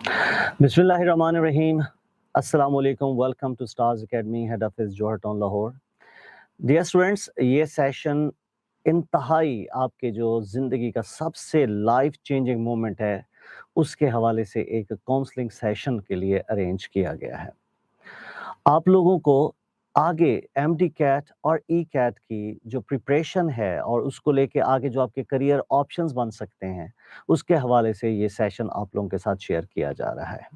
Bismillahirrahmanirrahim. Assalamu alaikum. Welcome to Stars Academy, head office Johar Town Lahore. Dear students, ये session इंतहाई आपके जो ज़िंदगी का सबसे लाइफ चेंजिंग मोमेंट है उसके हवाले से एक काउंसलिंग सेशन के लिए अरेंज किया गया है। आप लोगों को आगे एमडी कैट और ई कैट की जो प्रिपरेशन है और उसको लेके आगे जो आपके करियर ऑप्शंस बन सकते हैं उसके हवाले से ये सेशन आप लोगों के साथ शेयर किया जा रहा है।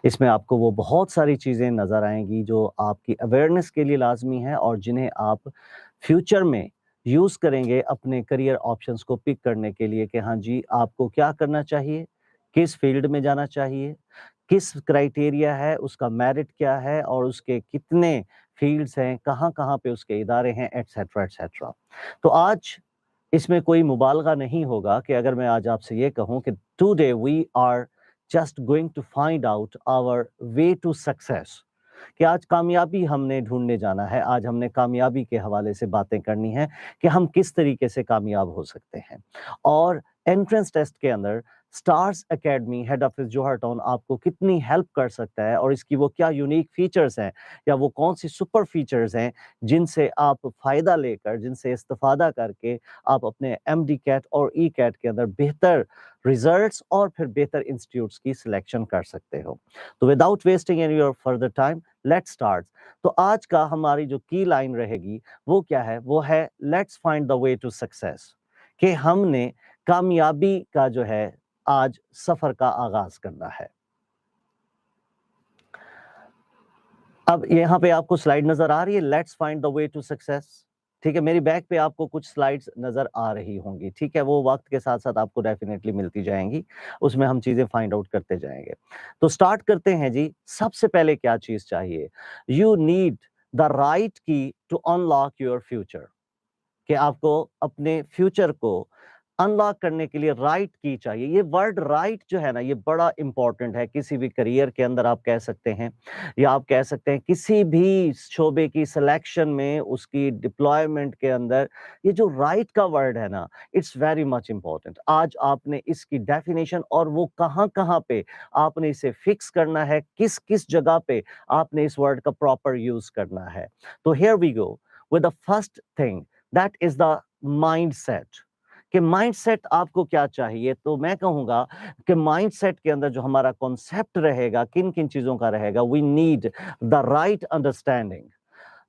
इसमें आपको वो बहुत सारी चीज़ें नज़र आएँगी जो आपकी अवेयरनेस के लिए लाज़मी है और जिन्हें आप फ्यूचर में यूज़ करेंगे अपने करियर ऑप्शंस को पिक करने के लिए कि हाँ जी, आपको क्या करना चाहिए, किस फ़ील्ड में जाना चाहिए, किस क्राइटेरिया है, उसका मेरिट क्या है और उसके कितने फ़ील्ड्स हैं, कहाँ-कहाँ पे उसके इदारे हैं, एटसेट्रा, एटसेट्रा। तो आज इसमें कोई मुबालगा नहीं होगा कि अगर मैं आज आपसे ये कहूँ कि today we are just going to find out our way to success, कि आज कामयाबी हमने ढूँढने जाना है, आज हमने कामयाबी के हवाले से बातें करनी हैं कि हम किस तरीके से कामयाब हो सकते हैं। और एंट्रेंस टेस्ट के अंदर स्टार्स एकेडमी हेड ऑफिस जोहर टाउन आपको कितनी हेल्प कर सकता है और इसकी वो क्या यूनिक फीचर्स हैं या वो कौन-सी सुपर फीचर्स हैं जिनसे आप फ़ायदा लेकर, जिनसे इस्तिफ़ादा करके आप अपने एमडी कैट और ई कैट के अंदर बेहतर रिज़ल्ट्स और फिर बेहतर इंस्टीट्यूट्स की सिलेक्शन कर सकते हो। तो without wasting any your further time, let's start. तो आज का हमारी जो की लाइन रहेगी वो क्या है? वो है let's find the way to success, कि हमने कामयाबी का जो है आज सफर का आगाज करना है। अब यहाँ पे आपको स्लाइड नजर आ रही है, let's find the way to success. ठीक है, मेरी बैक पे आपको कुछ स्लाइड्स नजर आ रही होंगी। ठीक है, वो वक्त के साथ साथ आपको डेफिनेटली मिलती जाएंगी, उसमें हम चीजें फाइंड आउट करते जाएंगे। तो स्टार्ट करते हैं जी। सबसे पहले क्या चीज चाहिए? यू नीड द राइट की टू अनलॉक योर फ्यूचर, कि आपको अपने फ्यूचर को अनलॉक करने के लिए राइट की चाहिए। ये वर्ड राइट जो है ना, ये बड़ा इंपॉर्टेंट है। किसी भी करियर के अंदर आप कह सकते हैं या आप कह सकते हैं किसी भी शोबे की सिलेक्शन में, उसकी डिप्लॉयमेंट के अंदर, ये जो राइट का वर्ड है ना, इट्स वेरी मच इंपॉर्टेंट। आज आपने इसकी डेफिनेशन और वो कहाँ-कहाँ पे आपने इसे फिक्स करना है, किस-किस जगह पे आपने इस वर्ड का प्रॉपर यूज़ करना है। तो here we go with the first thing, that is the mindset, कि माइंडसेट आपको क्या चाहिए। तो मैं कहूँगा कि माइंडसेट के अंदर जो हमारा कॉन्सेप्ट रहेगा, किन-किन चीज़ों का रहेगा, we need the right understanding.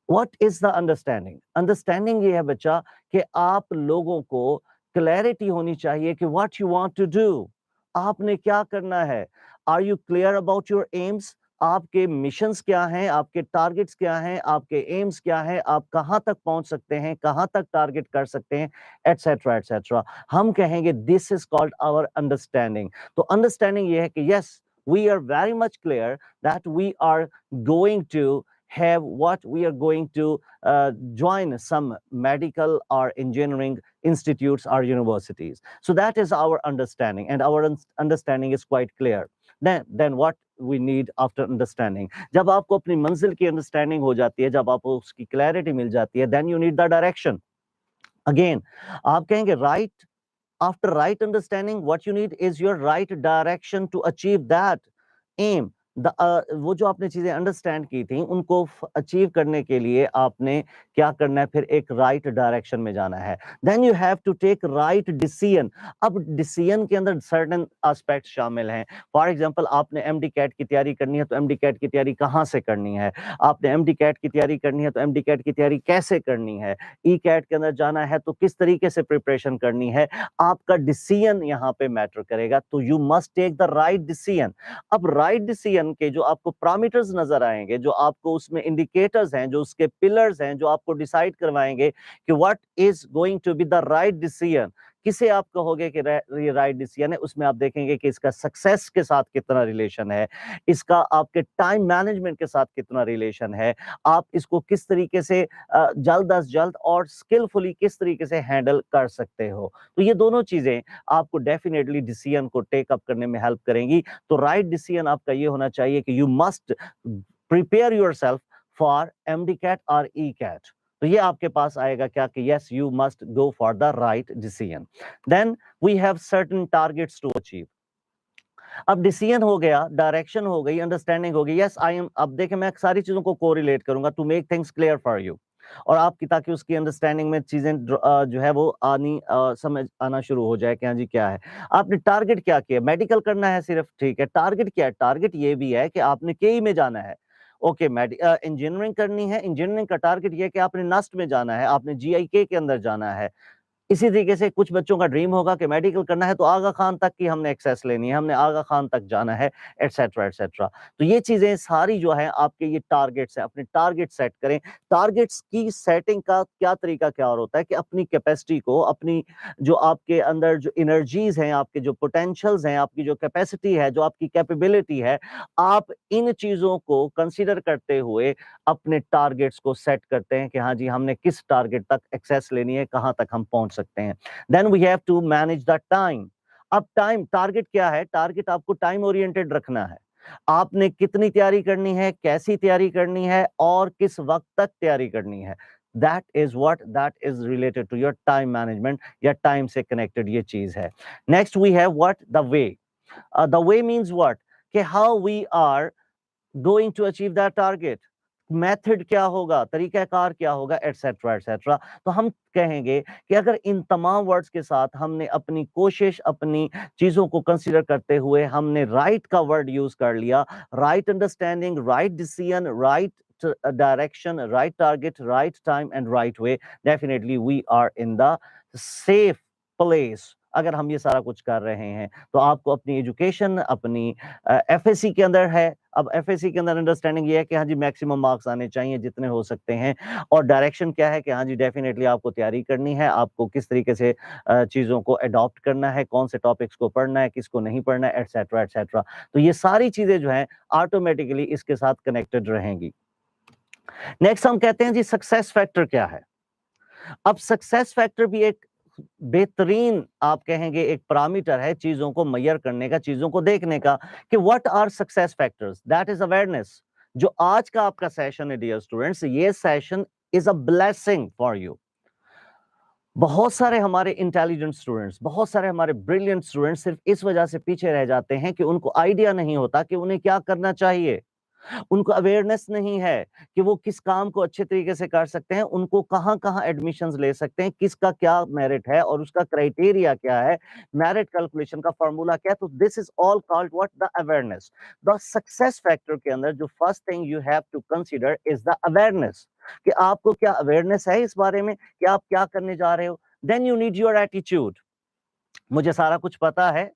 What is the understanding? Understanding ये है बच्चा कि आप लोगों को क्लैरिटी होनी चाहिए कि what you want to do, आपने क्या करना है। Are you clear about your aims? आपके मिशंस क्या हैं, आपके टारगेट्स क्या हैं, आपके एम्स क्या हैं, आप कहाँ तक पहुँच सकते हैं, कहाँ तक टारगेट कर सकते हैं, एटसेट्रा, एटसेट्रा। हम कहेंगे this is called our understanding. तो अंडरस्टैंडिंग ये है कि yes, we are very much clear that we are going to have what we are going to join some medical or engineering institutes or universities. So that is our understanding, and our understanding is quite clear. Then what we need after understanding, जब आपको अपनी मंजिल की understanding हो जाती है, जब आपको उसकी क्लैरिटी मिल जाती है, then you need the direction. Again, आप कहेंगे right, after right understanding, what you need is your right direction to achieve that aim. वो जो आपने चीजें अंडरस्टैंड की थी उनको अचीव करने के लिए आपने क्या करना है? फिर एक राइट डायरेक्शन में जाना है। Then you have to take right decision. अब डिसीजन के अंदर सर्टेन एस्पेक्ट शामिल हैं। फॉर एग्जांपल, आपने एमडी कैट की तैयारी करनी है तो एमडी कैट की तैयारी कहाँ से करनी है? आपने एमडी कैट की तैयारी करनी है तो एमडी कैट की तैयारी कैसे करनी है? ई कैट के अंदर जाना है तो किस तरीके से प्रिपरेशन करनी है? आपका डिसीजन यहाँ पे मैटर करेगा। तो you must take the right decision. अब राइट डिसीजन के जो आपको पैरामीटर्स नजर आएंगे, जो आपको उसमें इंडिकेटर्स हैं, जो उसके पिलर्स हैं, जो आपको डिसाइड करवाएंगे कि what is going to be the right decision, किसे आप कहोगे कि ये राइट डिसीजन है, उसमें आप देखेंगे कि इसका सक्सेस के साथ कितना रिलेशन है, इसका आपके टाइम मैनेजमेंट के साथ कितना रिलेशन है, आप इसको किस तरीके से जल्द अज जल्द और स्किलफुली किस तरीके से हैंडल कर सकते हो। तो ये दोनों चीजें आपको डेफिनेटली डिसीजन को टेक अप करने में हेल्प करेंगी। तो राइट डिसीजन आपका ये होना चाहिए कि you must prepare yourself for MD CAT और ई कैट। तो ये आपके पास आएगा क्या कि yes, you must go for the right decision. Then we have certain targets to achieve. अब डिसीजन हो गया, डायरेक्शन हो गई, अंडरस्टैंडिंग हो गई, यस आई एम। अब देखिए मैं सारी चीजों को कोरिलेट करूंगा to make things clear for you, और आपकी ताकि उसकी अंडरस्टैंडिंग में चीजें जो है वो समझ आना शुरू हो जाए कि हाँ जी क्या है। आपने टारगेट क्या किया, मेडिकल करना है सिर्फ, ठीक है। टारगेट क्या है, टारगेट ये भी है कि आपने केई में जाना है, ओके। इंजीनियरिंग करनी है, इंजीनियरिंग का टारगेट ये है कि आपने नस्ट में जाना है, आपने जीआईके के अंदर जाना है। इसी तरीके से कुछ बच्चों का ड्रीम होगा कि मेडिकल करना है तो आगा खान तक की हमने एक्सेस लेनी है, हमने आगा खान तक जाना है, एटसेट्रा एटसेट्रा। तो ये चीजें सारी जो है आपके ये टारगेट्स हैं, अपने टारगेट सेट करें। टारगेट्स की सेटिंग का क्या तरीका क्या और होता है कि अपनी कैपेसिटी को, अपनी जो आपके अंदर जो एनर्जीज हैं, आपके जो पोटेंशियल्स हैं, आपकी जो कैपेसिटी है, जो आपकी कैपेबिलिटी है, आप इन चीजों को कंसीडर करते हुए अपने टारगेट्स को सेट करते हैं कि हाँ जी हमने किस टारगेट तक एक्सेस लेनी है, कहां तक हम पहुंच सकते हैं। Then we have to manage the time. अब टाइम, टारगेट क्या है, टारगेट आपको टाइम ओरिएंटेड रखना है। आपने कितनी तैयारी करनी है, कैसी तैयारी करनी है और किस वक्त तक तैयारी करनी है। that is related to your time management या टाइम से कनेक्टेड ये चीज है। Next we have what, the way. The way means what, कि how we are going to achieve that target. Method क्या होगा, तरीकाकार क्या होगा, एटसेट्रा एटसेट्रा। तो हम कहेंगे कि अगर इन तमाम वर्ड्स के साथ हमने अपनी कोशिश, अपनी चीजों को कंसीडर करते हुए हमने राइट का वर्ड यूज कर लिया, right understanding, right decision, right direction, right target, right time and right way, definitely we are in the safe place। अगर हम ये सारा कुछ कर रहे हैं तो आपको अपनी एजुकेशन, अपनी एफएससी के अंदर है। अब एफएससी के अंदर अंडरस्टैंडिंग ये है कि हाँ जी मैक्सिमम मार्क्स आने चाहिए जितने हो सकते हैं, और डायरेक्शन क्या है कि हाँ जी डेफिनेटली आपको तैयारी करनी है, आपको किस तरीके से चीज़ों को अडॉप्ट करना है, कौन से टॉपिक्स को पढ़ना है, किसको नहीं पढ़ना है, एटसेट्रा एटसेट्रा। तो ये सारी चीज़ें जो हैं ऑटोमेटिकली इसके साथ कनेक्टेड रहेंगी। नेक्स्ट हम कहते हैं जी सक्सेस फैक्टर क्या है। अब सक्सेस फैक्टर भी एक बेहतरीन आप कहेंगे एक पैरामीटर है चीजों को मेजर करने का, चीजों को देखने का कि what are success factors. That is awareness. जो आज का आपका सेशन है डियर स्टूडेंट्स, ये session is a blessing for you. बहुत सारे हमारे इंटेलिजेंट स्टूडेंट्स, बहुत सारे हमारे ब्रिलियंट स्टूडेंट्स सिर्फ इस वजह से पीछे रह जाते हैं कि उनको आइडिया नहीं होता कि उन्हें क्या करना चाहिए। उनको अवेयरनेस नहीं है कि वो किस काम को अच्छे तरीके से कर सकते हैं, उनको कहाँ-कहाँ एडमिशंस ले सकते हैं, किसका क्या मेरिट है और उसका क्राइटेरिया क्या है, मेरिट कैलकुलेशन का फार्मूला क्या है। तो this is all called what, the awareness. The success factor के अंदर जो first thing you have to consider is the awareness, कि आपको क्या अवेयरनेस है इस बारे में कि आप क्या करने जा रहे हो। Then you need your attitude. मुझे सारा कुछ पता है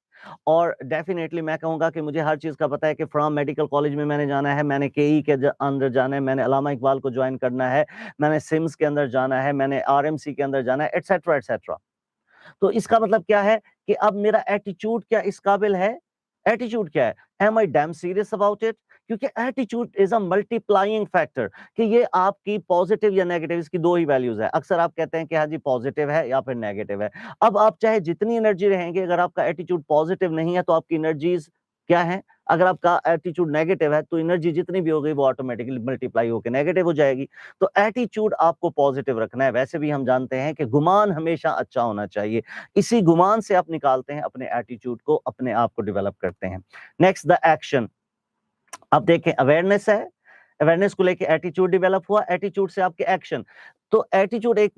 और डेफिनेटली मैं कहूंगा कि मुझे हर चीज का पता है कि फ्रॉम मेडिकल कॉलेज में मैंने जाना है, मैंने केई के अंदर जाना है, मैंने अलामा इकबाल को ज्वाइन करना है, मैंने सिम्स के अंदर जाना है, मैंने आरएमसी के अंदर जाना है, एटसेट्रा एटसेट्रा। तो इसका मतलब क्या है कि अब मेरा एटीट्यूड क्या इस काबिल है, एटीट्यूड क्या है, am I damn serious about it. क्योंकि attitude is a multiplying factor, कि ये आपकी पॉजिटिव या नेगेटिव, इसकी दो ही वैल्यूज है। अक्सर आप कहते हैं कि हाँ जी पॉजिटिव है या फिर नेगेटिव है। अब आप चाहे जितनी एनर्जी रहेंगे, अगर आपका एटीट्यूड पॉजिटिव नहीं है तो आपकी एनर्जीज क्या है, अगर आपका एटीट्यूड नेगेटिव है तो एनर्जी जितनी भी होगी वो ऑटोमेटिकली मल्टीप्लाई होकर नेगेटिव हो जाएगी। तो एटीट्यूड आपको पॉजिटिव रखना है। वैसे भी हम जानते हैं कि गुमान हमेशा अच्छा होना चाहिए, इसी गुमान से आप निकालते हैं अपने एटीट्यूड को, अपने आप को डेवलप करते हैं। Next the action. अब देखें अवेयरनेस है, अवेयरनेस को लेके एटीट्यूड डेवलप हुआ, एटीट्यूड से आपके एक्शन। तो एटीट्यूड एक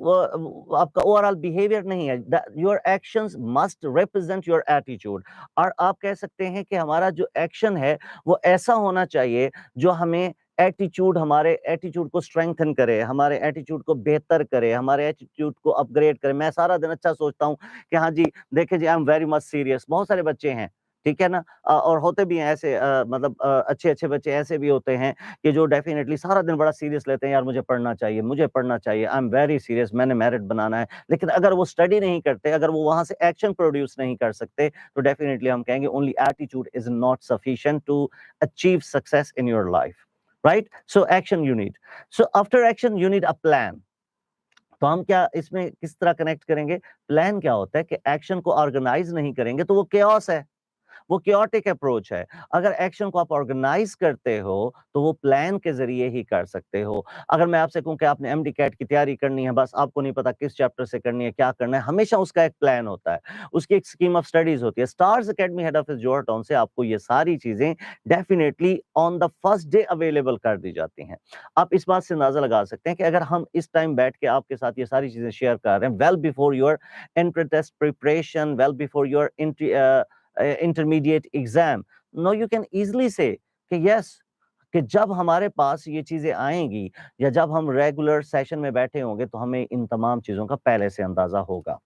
आपका ओवरऑल बिहेवियर नहीं है, your actions must represent your attitude. और आप कह सकते हैं कि हमारा जो एक्शन है वो ऐसा होना चाहिए जो हमें एटीट्यूड, हमारे एटीट्यूड को स्ट्रेंथन करे, हमारे एटीट्यूड को बेहतर करे, हमारे एटीट्यूड को अपग्रेड करे। मैं सारा दिन अच्छा सोचता हूँ कि हाँ जी देखिए जी I am very much serious. बहुत सारे बच्चे हैं, ठीक है ना, और होते भी हैं ऐसे, मतलब अच्छे-अच्छे बच्चे ऐसे भी होते हैं कि जो डेफिनिटली सारा दिन बड़ा सीरियस लेते हैं, यार मुझे पढ़ना चाहिए, मुझे पढ़ना चाहिए, आई एम वेरी सीरियस, मैंने मेरिट बनाना है। लेकिन अगर वो स्टडी नहीं करते, अगर वो वहाँ से एक्शन प्रोड्यूस नहीं कर सकते, तो डेफिनिटली हम कहेंगे only attitude is not sufficient to achieve success in your life, right? So action you need. So after action you need a plan. तो हम क्या इसमें किस तरह कनेक्ट करेंगे? प्लान क्या होता है कि एक्शन को ऑर्गेनाइज नहीं करेंगे तो वो केओस है, वो क्योटिक अप्रोच है। अगर एक्शन को आप ऑर्गेनाइज करते हो तो वो प्लान के जरिए ही कर सकते हो। अगर मैं आपसे कहूं कि आपने एमडी कैट की तैयारी करनी है, बस आपको नहीं पता किस चैप्टर से करनी है, क्या करना है, हमेशा उसका एक प्लान होता है, उसकी एक स्कीम ऑफ स्टडीज होती है। Stars academy head office George town से आपको ये सारी चीजें definitely on the first day available कर दी जाती हैं। आप इस बात से अंदाजा लगा सकते हैं कि अगर हम इस टाइम बैठ के आपके साथ ये सारी चीजें शेयर कर रहे हैं, well before your entry test preparation, well before your intermediate exam, no you can easily say that yes, कि जब हमारे पास ये चीजें आएंगी या जब हम रेगुलर सेशन में बैठे होंगे तो हमें इन तमाम चीजों का पहले से अंदाजा होगा।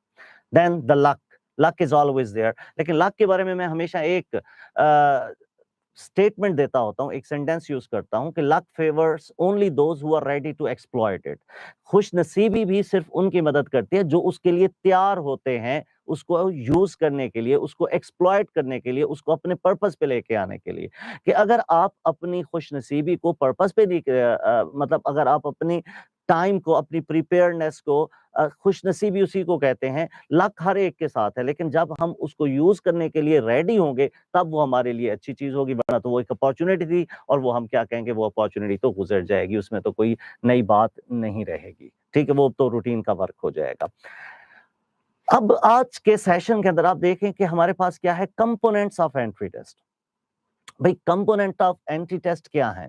Then the luck is always there. लेकिन लक के बारे में मैं हमेशा एक स्टेटमेंट देता होता हूं, एक सेंटेंस यूज करता हूं कि luck favours only those who are ready to exploit it. खुशनसीबी भी सिर्फ उनकी मदद करती है जो उसके लिए तैयार होते हैं, उसको यूज करने के लिए, उसको एक्सप्लॉइट करने के लिए, उसको अपने पर्पस पे लेके आने के लिए। कि अगर आप अपनी खुशनसीबी को पर्पस पे नहीं मतलब अगर आप अपनी टाइम को, अपनी प्रिपेयरनेस को, खुशनसीबी उसी को कहते हैं। लक हर एक के साथ है, लेकिन जब हम उसको यूज करने के लिए रेडी होंगे तब वो हमारे लिए अच्छी चीज होगी, वरना तो वो एक अपॉर्चुनिटी थी और वो हम क्या कहेंगे, वो अपॉर्चुनिटी तो गुजर जाएगी, उसमें तो कोई नई बात नहीं रहेगी। ठीक है, वो तो रूटीन का वर्क हो जाएगा। अब आज के सेशन के अंदर आप देखें कि हमारे पास क्या है, कंपोनेंट्स ऑफ एंट्री टेस्ट। भाई कंपोनेंट ऑफ एंट्री टेस्ट क्या है?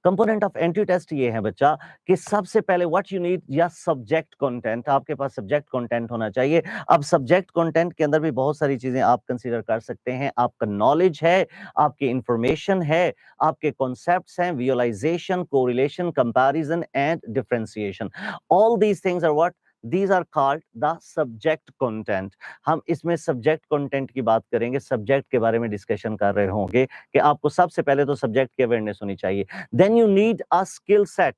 कंपोनेंट ऑफ एंट्री टेस्ट ये है बच्चा कि सबसे पहले व्हाट यू नीड या सब्जेक्ट कंटेंट, आपके पास सब्जेक्ट कंटेंट होना चाहिए। अब सब्जेक्ट कंटेंट के अंदर भी बहुत सारी चीजें आप कंसीडर कर सकते हैं। आपका नॉलेज है, आपकी इंफॉर्मेशन है, आपके कॉन्सेप्ट्स हैं, visualisation, correlation, comparison and differentiation. All these things are what, these are called the subject content। हम इसमें सब्जेक्ट कंटेंट की बात करेंगे, सब्जेक्ट के बारे में डिस्कशन कर रहे होंगे कि आपको सबसे पहले तो सब्जेक्ट की अवेयरनेस होनी चाहिए। Then you need a skill set.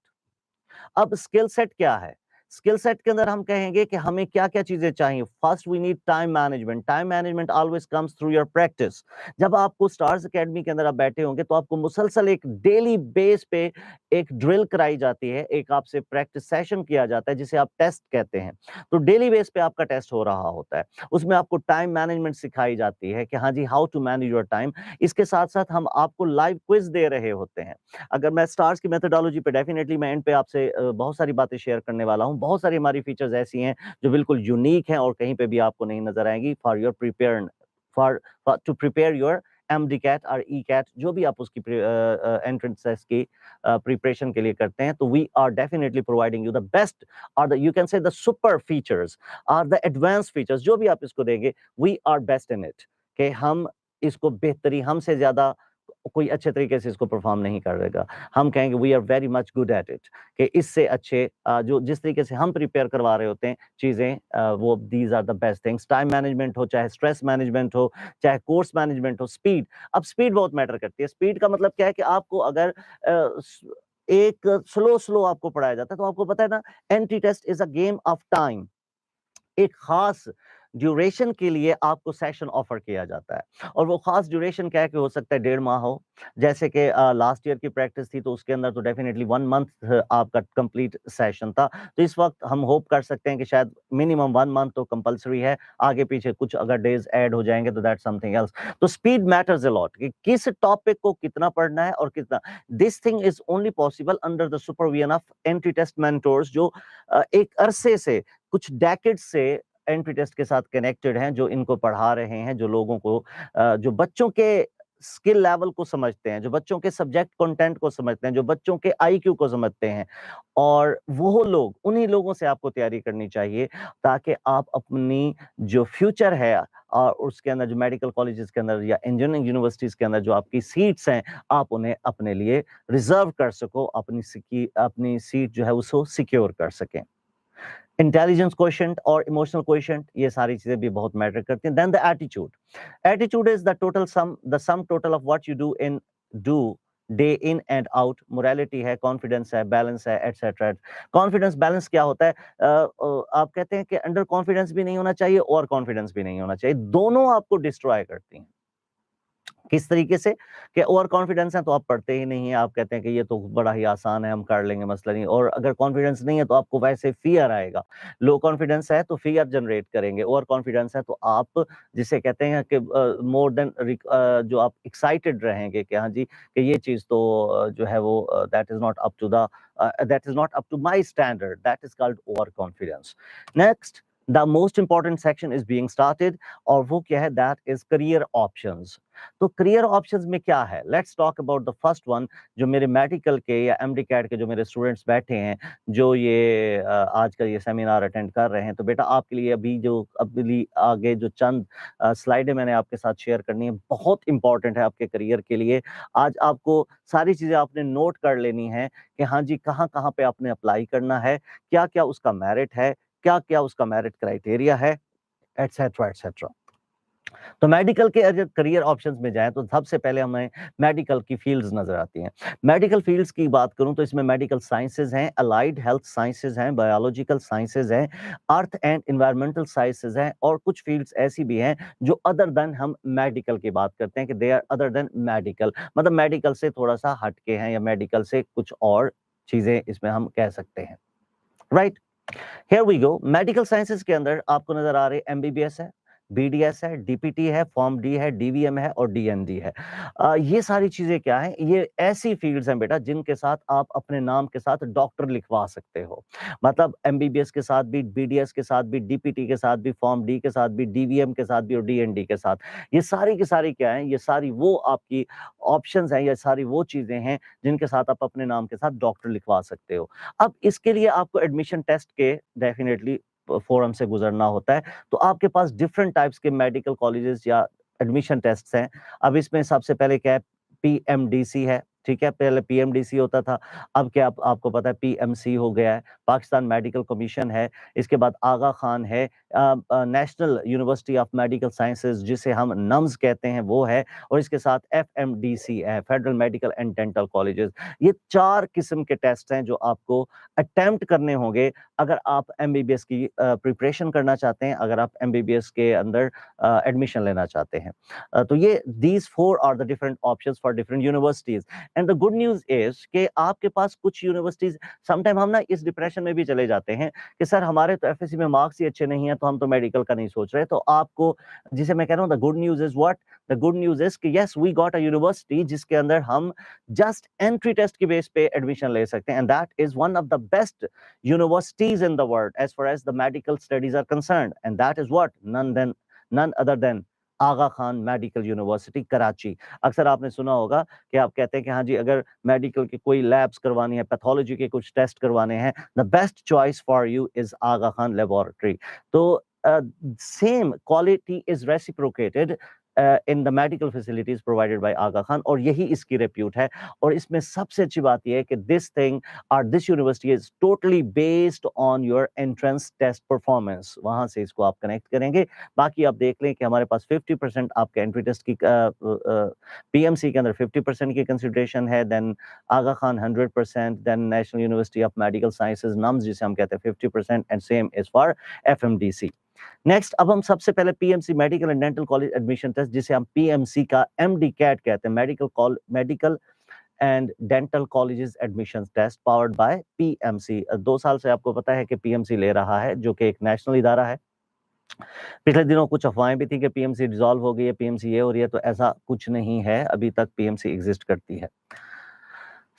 अब स्किल सेट क्या है? स्किल सेट के अंदर हम कहेंगे कि हमें क्या क्या चीजें चाहिए। First we need time management. Time management always comes through your practice. जब आपको स्टार्स एकेडमी के अंदर आप बैठे होंगे तो आपको मुसलसल एक डेली बेस पे एक ड्रिल कराई जाती है, एक आपसे प्रैक्टिस सेशन किया जाता है जिसे आप टेस्ट कहते हैं। तो डेली बेस पे आपका टेस्ट हो रहा होता है, उसमें आपको टाइम मैनेजमेंट सिखाई जाती है कि हाँ जी, how to manage your time. इसके साथ साथ हम आपको लाइव क्विज दे रहे होते हैं। अगर मैं स्टार्स की मेथोडोलॉजी पे डेफिनेटली मैं एंड पे आपसे बहुत सारी बातें शेयर करने वाला हूं। बहुत सारी हमारी फीचर्स ऐसी हैं जो बिल्कुल यूनिक हैं और कहीं पे भी आपको नहीं नजर आएंगी। For your prepare for to prepare your MD CAT और ई कैट, जो भी आप उसकी एंट्रेंस टेस्ट की प्रिपरेशन के लिए करते हैं, तो we are definitely providing you the best और the you can say the super features और द एडवांस फीचर्स। जो भी आप इसको देंगे, we are best in it, कि हम इसको बेहतरी, हमसे ज्यादा कोई अच्छे तरीके से इसको परफॉर्म नहीं करेगा। हम कहेंगे we are very much good at it, कि इससे अच्छे जो जिस तरीके से हम प्रिपेयर करवा रहे होते हैं चीजें, वो these are the best things. Time management हो, चाहे स्ट्रेस मैनेजमेंट हो, चाहे कोर्स मैनेजमेंट हो, स्पीड। अब स्पीड बहुत मैटर करती है। स्पीड का मतलब क्या है कि आपको अगर एक स्लो स्लो आपको पढ़ाया जाता है तो आपको पता है ना, entry test is a game of time. एक खास ड्यूरेशन के लिए आपको सेशन ऑफर किया जाता है और वो खास ड्यूरेशन क्या है कि हो सकता है 1.5 माह हो, जैसे कि लास्ट ईयर की प्रैक्टिस थी तो उसके अंदर तो डेफिनेटली 1 मंथ आपका कंप्लीट सेशन था। तो इस वक्त हम होप कर सकते हैं कि शायद मिनिमम 1 मंथ तो कंपलसरी है, आगे पीछे कुछ अगर डेज ऐड हो जाएंगे तो दैट्स समथिंग एल्स। तो स्पीड मैटर्स अ लॉट, कि किस टॉपिक को कितना पढ़ना है और कितना। This thing is only possible under the supervision of entry test mentors, जो एक अरसे से, कुछ डेकेड से एंट्री टेस्ट के साथ कनेक्टेड हैं, जो इनको पढ़ा रहे हैं, जो लोगों को जो बच्चों के स्किल लेवल को समझते हैं, जो बच्चों के सब्जेक्ट कंटेंट को समझते हैं, जो बच्चों के आईक्यू को समझते हैं। और वो लोग, उन्हीं लोगों से आपको तैयारी करनी चाहिए ताकि आप अपनी जो फ्यूचर है और उसके अंदर जो मेडिकल कॉलेजेस के अंदर या इंजीनियरिंग यूनिवर्सिटीज के अंदर जो आपकी सीट्स हैं, आप उन्हें अपने लिए रिजर्व कर सको, अपनी सीट जो है उसको सिक्योर कर सकें। इंटेलिजेंस क्वेश्चंट और इमोशनल क्वेश्चंट, ये सारी चीजें भी बहुत मैटर करती हैं। Then the attitude. Attitude is the sum total of what you do day in and out. Morality है, कॉन्फिडेंस है, बैलेंस है, एटसेट्रा। कॉन्फिडेंस बैलेंस क्या होता है? आप कहते हैं कि अंडर कॉन्फिडेंस भी नहीं होना चाहिए और कॉन्फिडेंस भी नहीं होना चाहिए, दोनों आपको डिस्ट्रॉय करती हैं। किस तरीके से कि ओवर कॉन्फिडेंस है तो आप पढ़ते ही नहीं है, आप कहते हैं कि ये तो बड़ा ही आसान है, हम कर लेंगे, मसला नहीं। और अगर कॉन्फिडेंस नहीं है तो आपको वैसे फियर आएगा। लो कॉन्फिडेंस है तो फियर जनरेट करेंगे, ओवर कॉन्फिडेंस है तो आप जिसे कहते हैं कि मोर देन जो आप एक्साइटेड रहेंगे कि हाँ जी कि ये चीज़ तो जो है वो that is not up to the that is not up to my standard, that is called over confidence. Next, the most important section is being started, और वो क्या है, दैट इज करियर ऑप्शंस। तो करियर ऑप्शंस में क्या है, let's talk about the first one. जो मेरे मेडिकल के या एमडी कैट के जो मेरे स्टूडेंट्स बैठे हैं, जो ये आज का ये सेमिनार अटेंड कर रहे हैं, तो बेटा आपके लिए अभी जो अभी आगे जो चंद स्लाइडें मैंने आपके साथ शेयर करनी है, बहुत इंपॉर्टेंट है आपके करियर के लिए। आज आपको सारी चीजें आपने नोट कर लेनी है कि हाँ जी कहाँ कहाँ पे आपने अप्लाई करना है, क्या क्या उसका मेरिट है, क्या क्या उसका मेरिट क्राइटेरिया है, एटसेट्रा एटसेट्रा। तो मेडिकल के अगर करियर ऑप्शंस में जाएं तो सबसे पहले हमें मेडिकल की फील्ड्स नजर आती हैं। मेडिकल फील्ड्स की बात करूं तो इसमें मेडिकल साइंसेज हैं, अलाइड हेल्थ साइंसेज हैं, बायोलॉजिकल साइंसेज हैं, अर्थ एंड एनवायरमेंटल साइंसेज हैं, और कुछ फील्ड्स ऐसी भी हैं जो अदर देन हम मेडिकल की बात करते हैं कि they are other than medical, मतलब मेडिकल से थोड़ा सा हटके हैं या मेडिकल से कुछ और चीजें इसमें हम कह सकते हैं। Right, here we go. Medical sciences के अंदर आपको नजर आ रहे एमबीबीएस है, बीडीएस है, डीपीटी है, फॉर्म डी है, डीवीएम है और डीएनडी है। ये सारी चीजें क्या हैं, ये ऐसी फील्ड्स हैं बेटा जिनके साथ आप अपने नाम के साथ डॉक्टर लिखवा सकते हो। मतलब एमबीबीएस के साथ भी, बीडीएस के साथ भी, डीपीटी के साथ भी, फॉर्म डी के साथ भी, डीवीएम के साथ भी और डीएनडी के साथ। ये सारी की सारी क्या है, ये सारी वो आपकी ऑप्शंस हैं, ये सारी वो चीजें हैं जिनके साथ आप अपने नाम के साथ डॉक्टर लिखवा सकते हो। अब इसके लिए आपको एडमिशन टेस्ट के डेफिनेटली फोरम से गुजरना होता है। तो आपके पास डिफरेंट टाइप्स के मेडिकल कॉलेजेस या एडमिशन टेस्ट हैं। अब इसमें सबसे पहले क्या है, पीएमडीसी है, ठीक है, पहले पीएमडीसी होता था, अब क्या आपको पता है पीएमसी हो गया है, पाकिस्तान मेडिकल कमीशन है। इसके बाद आगा खान है, national university of medical sciences जिसे हम नम्स कहते हैं वो है, और इसके साथ एफएमडीसी है, federal medical and dental colleges. ये 4 किस्म के टेस्ट हैं जो आपको अटेम्प्ट करने होंगे अगर आप एमबीबीएस की प्रिपरेशन करना चाहते हैं, अगर आप एमबीबीएस के अंदर एडमिशन लेना चाहते हैं। तो ये these 4 are the different options for different universities. And the good news is कि आपके पास कुछ यूनिवर्सिटीज, समटाइम हम ना इस डिप्रेशन में भी चले जाते हैं कि सर हमारे तो एफएससी में मार्क्स ही अच्छे नहीं है तो हम तो मेडिकल का नहीं सोच रहे। तो आपको, जिसे मैं कह रहा हूँ, the good news is what, the good news is कि yes we got a university जिसके अंदर हम जस्ट एंट्री टेस्ट की बेस पे एडमिशन ले सकते हैं, and that is one of the best universities in the world as far as the medical studies are concerned, and that is what, none other than Aga Khan medical university Karachi. अक्सर आपने सुना होगा कि आप कहते हैं कि हाँ जी अगर मेडिकल की कोई लैब्स करवानी है, पैथोलॉजी के कुछ टेस्ट करवाने हैं, the best choice for you is Aga Khan laboratory. तो same quality is reciprocated in the medical facilities provided by Aga Khan, और यही इसकी रेप्यूट है। और इसमें सबसे अच्छी बात यह है कि दिस थिंग और this university is totally based on your entrance test performance. वहां से इसको आप कनेक्ट करेंगे। बाकी आप देख लें कि हमारे पास 50% आपके एंट्री टेस्ट की पीएमसी के अंदर 50% की कंसिडरेशन है, then Aga Khan 100%, then national university of medical sciences NUMS जिसे हम कहते हैं 50%, and same is for FMDC. Next, अब हम सबसे पहले PMC medical and dental college admission test जिसे हम पीएमसी का एमडी कैट कहते हैं, medical and dental colleges admission test powered by PMC. 2 साल से आपको पता है कि पीएमसी ले रहा है, जो कि एक नेशनल इदारा है। पिछले दिनों कुछ अफवाहें भी थी कि पीएमसी डिसॉल्व हो गई है, पीएमसी ये हो रही है, तो ऐसा कुछ नहीं है, अभी तक पीएमसी एग्जिस्ट करती है।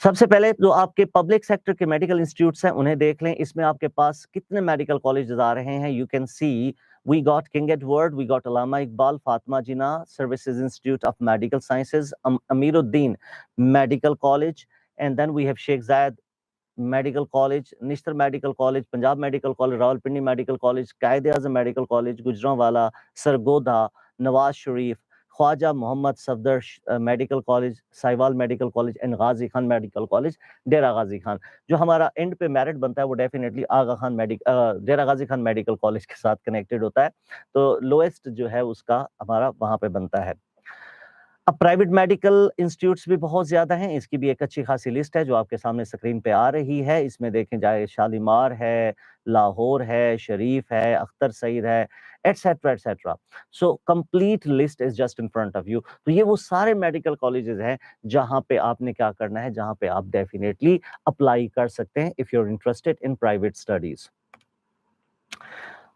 सबसे पहले जो आपके पब्लिक सेक्टर के मेडिकल इंस्टीट्यूट्स हैं उन्हें देख लें। इसमें आपके पास कितने मेडिकल कॉलेजेस आ रहे हैं, you can see we got King Edward, we got Allama Iqbal, Fatima Jinnah Services Institute of Medical Sciences, Amiruddin Medical College, and then we have Sheikh Zayed Medical College, Nishtar Medical College, Punjab Medical College, Rawalpindi Medical College, Quaid-e-Azam Medical College, Gujranwala, Sargodha, Nawaz Sharif, Khawaja Muhammad Safdar medical college, Sahiwal medical college and Ghazi Khan medical college, Dera Ghazi Khan. जो हमारा end पे merit बनता है वो definitely Aga Khan Dera Ghazi Khan medical college के साथ connected होता है, तो लोएस्ट जो है उसका हमारा वहां पे बनता है। अब प्राइवेट मेडिकल इंस्टीट्यूट्स भी बहुत ज़्यादा हैं, इसकी भी एक अच्छी खासी लिस्ट है जो आपके सामने स्क्रीन पे आ रही है। इसमें देखें जाए शालीमार है, लाहौर है, शरीफ है, अख्तर सईद है, etcetera etcetera. So complete list is just in front of you. तो ये वो सारे मेडिकल कॉलेजेस हैं जहाँ पे आपने क्या करना है, जहाँ पे आप डेफिनेटली अप्लाई कर सकते हैं if you are interested in private studies.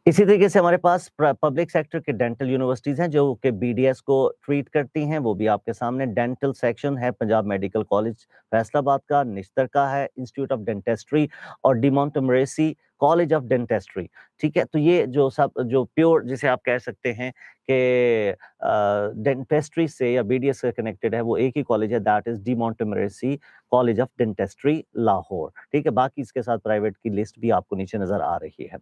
इसी तरीके से हमारे पास पब्लिक सेक्टर के डेंटल यूनिवर्सिटीज़ हैं जो कि बीडीएस को ट्रीट करती हैं, वो भी आपके सामने। डेंटल सेक्शन है पंजाब मेडिकल कॉलेज फैसलाबाद का, निश्तर का है इंस्टीट्यूट ऑफ डेंटिस्ट्री, और D Montmorency college of dentistry. ठीक है, तो ये जो सब जो प्योर जिसे आप कह सकते हैं कि डेंटिस्ट्री से या बीडीएस से कनेक्टेड है, वो एक ही कॉलेज है, that is the Montmorency college of dentistry Lahore. ठीक है, बाकी इसके साथ प्राइवेट की लिस्ट भी आपको नीचे नजर आ रही है।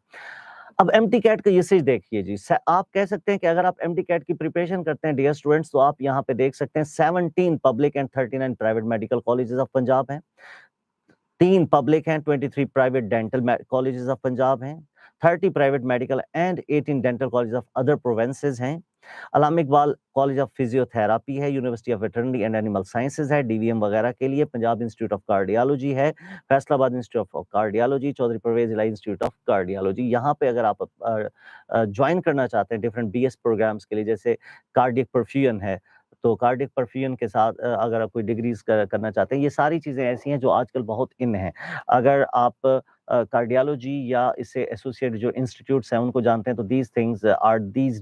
अब एमटी कैट का यूसेज देखिए जी, आप कह सकते हैं कि अगर आप एमटी कैट की प्रिपरेशन करते हैं डियर स्टूडेंट्स, तो आप यहाँ पे देख सकते हैं 17 public and 39 private medical colleges of Punjab हैं, 3 पब्लिक हैं, 23 private dental colleges of Punjab हैं, 30 private medical and 18 dental college of other provinces हैं। Allama Iqbal college of physiotherapy है, university of veterinary and animal sciences है डीवीएम वगैरह के लिए, पंजाब इंस्टीट्यूट ऑफ कार्डियोलॉजी है, Faisalabad institute of cardiology, Chaudhry Pervaiz Elahi institute of cardiology. यहाँ पे अगर आप ज्वाइन करना चाहते हैं डिफरेंट बीएस प्रोग्राम्स के लिए, जैसे कार्डियक परफ्यूजन है, तो कार्डियक परफ्यूजन के साथ अगर आप कोई डिग्रीज करना चाहते हैं, ये सारी चीज़ें ऐसी हैं जो आजकल बहुत इन हैं। अगर आप कार्डियोलॉजी या इससे एसोसिएटेड जो इंस्टीट्यूट्स हैं उनको जानते हैं, तो these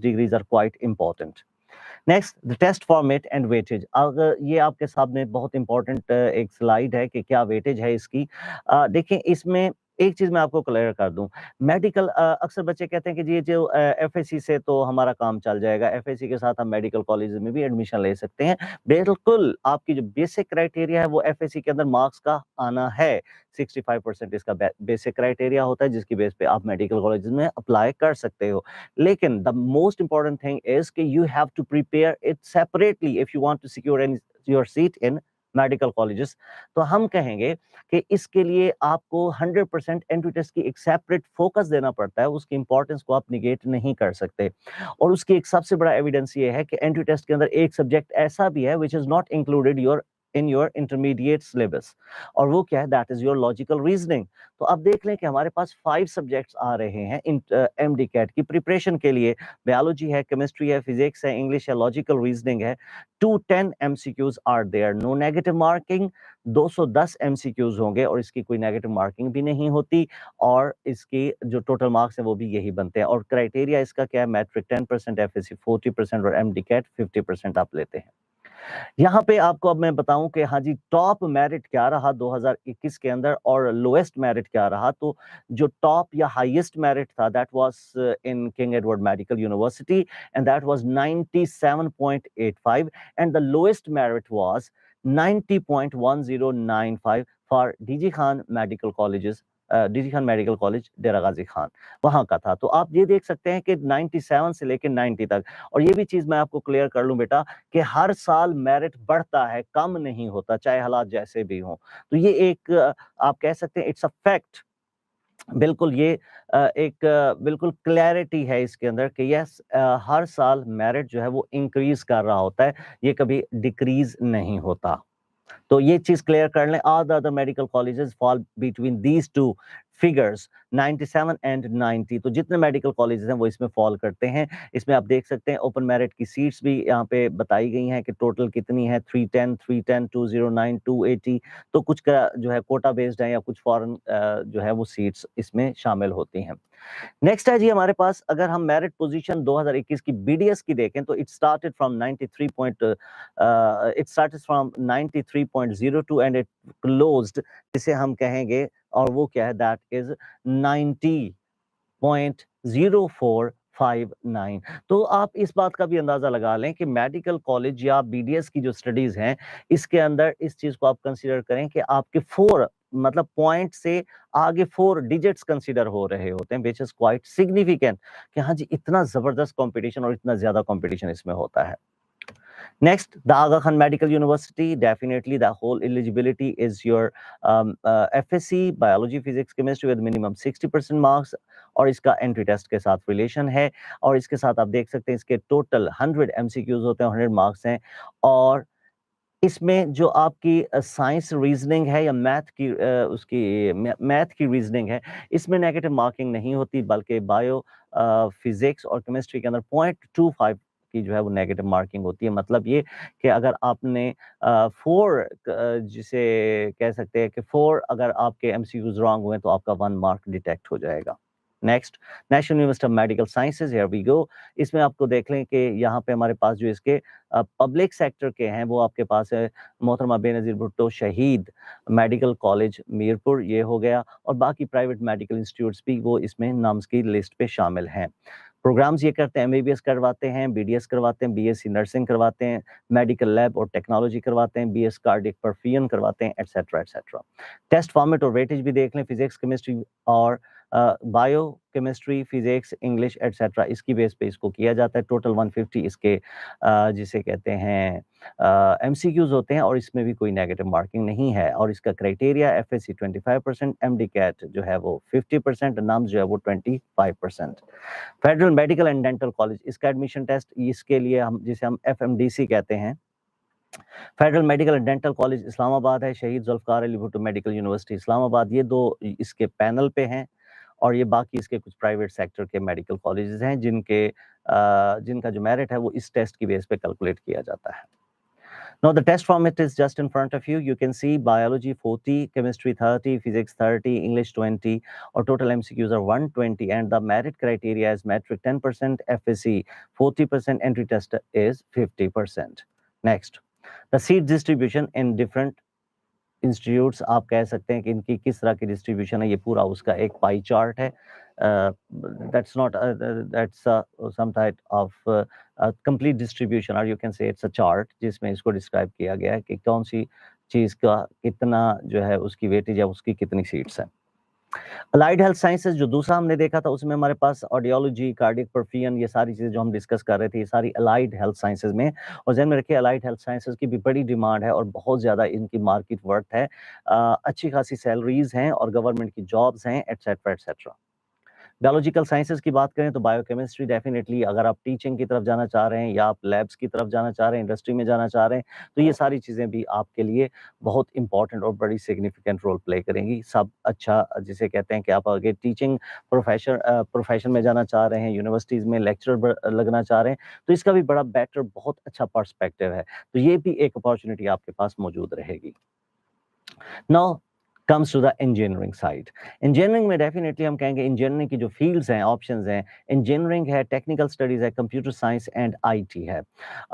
degrees are quite important. Next, the test format and weightage. अगर ये आपके सामने बहुत इंपॉर्टेंट एक स्लाइड है कि क्या वेटेज है इसकी। देखें, इसमें एक चीज़ मैं आपको क्लियर कर दूं, मेडिकल अक्सर बच्चे कहते हैं कि जी ये जो एफएससी से तो हमारा काम चल जाएगा, एफएससी के साथ हम मेडिकल कॉलेज में भी एडमिशन ले सकते हैं। बिल्कुल, आपकी जो बेसिक क्राइटेरिया है वो एफएससी के अंदर मार्क्स का आना है। 65% इसका बेसिक क्राइटेरिया होता है जिसकी बेस पे आप मेडिकल कॉलेज में अप्लाई कर सकते हो। लेकिन the most important thing is कि you have to prepare it separately if you want to secure your seat in medical colleges. तो हम कहेंगे कि इसके लिए आपको 100% एंट्री टेस्ट की एक सेपरेट फोकस देना पड़ता है, उसकी इंपॉर्टेंस को आप निगेट नहीं कर सकते। और उसकी एक सबसे बड़ा एविडेंस ये है कि एंट्री टेस्ट के अंदर एक सब्जेक्ट ऐसा भी है which is not included in your intermediate syllabus, और वो क्या है, that is your logical reasoning. तो अब देख लें कि हमारे पास 5 सब्जेक्ट्स आ रहे हैं इन एमडी कैट की प्रिपरेशन के लिए। बायोलॉजी है, केमिस्ट्री है, फिजिक्स है, इंग्लिश है, लॉजिकल रीजनिंग है। 210 MCQs are there, no negative marking. 210 MCQs होंगे और इसकी कोई नेगेटिव मार्किंग भी नहीं होती, और इसकी जो टोटल मार्क्स हैं वो भी यही बनते हैं। और क्राइटेरिया इसका क्या है, मैट्रिक 10%, एफएससी 40% और एमडी कैट 50% आप लेते हैं। यहाँ पे आपको अब मैं बताऊं कि हाँ जी, टॉप मेरिट क्या रहा 2021 के अंदर और लोएस्ट मेरिट क्या रहा। तो जो टॉप या हाईएस्ट मेरिट था, that was in King Edward medical university and that was 97.85, and the lowest merit was 90.1095 for DG Khan medical colleges, DG Khan medical college Dera Ghazi Khan, वहां का था। तो आप ये देख सकते हैं कि 97 से लेकर 90 तक। और ये भी चीज मैं आपको क्लियर कर लूं बेटा कि हर साल मेरिट बढ़ता है, कम नहीं होता, चाहे हालात जैसे भी हों। तो ये एक आप कह सकते हैं इट्स अ फैक्ट। बिल्कुल, ये बिल्कुल क्लैरिटी है इसके अंदर कि यस, हर साल मेरिट जो है वो इंक्रीज कर रहा होता है, ये कभी डिक्रीज नहीं होता। तो ये चीज क्लियर कर लें। All the other medical colleges fall between these two figures, 97 and 90। तो जितने मेडिकल कॉलेजेस हैं वो इसमें फॉल करते हैं। इसमें आप देख सकते हैं ओपन मेरिट की सीट्स भी यहाँ पे बताई गई हैं कि टोटल कितनी है, 310, 209, 280। तो कुछ का जो है कोटा बेस्ड है या कुछ फॉरेन जो है वो सीट्स इसमें शामिल होती हैं। नेक्स्ट है जी हमारे पास, अगर हम मेरिट पोजीशन 2021 की बीडीएस की देखें तो it started from 93.02 and it closed, जिसे हम कहेंगे, और वो क्या है, दैट इज 90.0459। तो आप इस बात का भी अंदाजा लगा लें कि मेडिकल कॉलेज या बीडीएस की जो स्टडीज हैं, इसके अंदर इस चीज को आप कंसीडर करें कि आपके 4 मतलब पॉइंट से आगे 4 डिजिट्स कंसीडर हो रहे होते हैं, विच इज क्वाइट सिग्निफिकेंट कि हाँ जी, इतना जबरदस्त कंपटीशन और इतना ज्यादा कंपटीशन इसमें होता है। Next, the Aga Khan Medical University, definitely the whole eligibility is your FSC, biology, physics, chemistry with minimum 60% marks, और इसका एंट्री टेस्ट के साथ रिलेशन है। और इसके साथ आप देख सकते हैं इसके टोटल 100 एमसीक्यूज होते हैं, 100 मार्क्स हैं। और इसमें जो आपकी साइंस रीजनिंग है या मैथ की रीजनिंग है, इसमें नेगेटिव मार्किंग नहीं होती, बल्कि बायो फिजिक्स और केमिस्ट्री के अंदर 0.25 की जो है वो नेगेटिव मार्किंग होती है। मतलब ये कि अगर आपने 4 जिसे कह सकते हैं कि 4 अगर आपके एमसीक्यूज रॉन्ग हुए तो आपका 1 मार्क डिटेक्ट हो जाएगा। Next, national university of medical sciences, here we go. इसमें आपको देख लें कि यहाँ पे हमारे पास जो इसके पब्लिक सेक्टर के हैं वो आपके पास है मोहतरमा बेनज़ीर भुट्टो शहीद मेडिकल कॉलेज मीरपुर, ये हो गया। और बाकी प्राइवेट मेडिकल इंस्टीट्यूट्स भी वो इसमें नाम्स की लिस्ट पे शामिल हैं। प्रोग्राम्स ये करते हैं, एमबीबीएस करवाते हैं, बीडीएस करवाते हैं, बीएससी नर्सिंग करवाते हैं, मेडिकल लैब और टेक्नोलॉजी करवाते हैं, बीएस कार्डियक परफ्यूजन करवाते हैं, एटसेट्रा एटसेट्रा। टेस्ट फॉर्मेट और वेटेज भी देख लें, फिजिक्स, केमिस्ट्री और bio chemistry, physics, English etcetera, इसकी बेस पे इसको किया जाता है। टोटल 150 इसके जिसे कहते हैं एमसीक्यूज होते हैं और इसमें भी कोई नेगेटिव मार्किंग नहीं है। और इसका क्राइटेरिया एफएससी 25%, एमडी कैट जो है वो 50%, नाम्स जो है वो 25%। Federal medical and dental college, इसका एडमिशन टेस्ट इसके लिए जिसे हम एफएमडीसी कहते हैं, federal medical and dental college Islamabad है, शहीद जुल्फकार अली भुट्टो मेडिकल यूनिवर्सिटी इस्लामाबाद, ये 2 इसके पैनल पे हैं। और ये बाकी इसके कुछ प्राइवेट सेक्टर के मेडिकल कॉलेजेस हैं जिनका जो मेरिट है वो इस टेस्ट की बेस पे कैलकुलेट किया जाता है। Now the test format is just in front of you. You can see biology 40, chemistry 30, physics 30, English 20, or total MCQs are 120, and the merit criteria is metric 10%, FSC 40%, entry test is 50%. Next, the seat distribution in different institutes, आप कह सकते हैं कि इनकी किस तरह की distribution है, ये पूरा उसका एक पाई चार्ट है। That's not that's some type of complete distribution, और you can say it's a chart जिसमें इसको डिस्क्राइब किया गया है कि कौन सी चीज़ का कितना जो है उसकी वेटेज है, उसकी कितनी सीट्स हैं। अलाइड हेल्थ साइंसेज जो दूसरा हमने देखा था उसमें हमारे पास ऑडियोलॉजी, कार्डियक परफ्यूजन, ये सारी चीज़ें जो हम डिस्कस कर रहे थे ये सारी अलाइड हेल्थ साइंसेज में। और ज़हन में रखिए अलाइड हेल्थ साइंसेज की भी बड़ी डिमांड है और बहुत ज़्यादा इनकी मार्केट वर्थ है, अच्छी खासी सैलरीज हैं और गवर्नमेंट की जॉब्स हैं, एटसेट्रा एटसेट्रा। बायोलॉजिकल साइंसेज की बात करें तो बायोकेमिस्ट्री डेफिनेटली, अगर आप टीचिंग की तरफ जाना चाह रहे हैं या आप लैब्स की तरफ जाना चाह रहे हैं, इंडस्ट्री में जाना चाह रहे हैं, तो ये सारी चीज़ें भी आपके लिए बहुत इंपॉर्टेंट और बड़ी सिग्निफिकेंट रोल प्ले करेंगी। सब अच्छा जिसे कहते हैं कि आप आगे टीचिंग प्रोफेशन में जाना चाह रहे हैं, यूनिवर्सिटीज़ में लेक्चरर लगना चाह रहे हैं, तो इसका भी बड़ा बेटर बहुत अच्छा पर्सपेक्टिव है। तो ये भी एक अपॉर्चुनिटी आपके पास मौजूद रहेगी। Now comes to the engineering side. Engineering में डेफिनेटली हम कहेंगे इंजीनियरिंग की जो फील्ड्स हैं, ऑप्शंस हैं, इंजीनियरिंग है, टेक्निकल स्टडीज है, कंप्यूटर साइंस एंड आईटी है।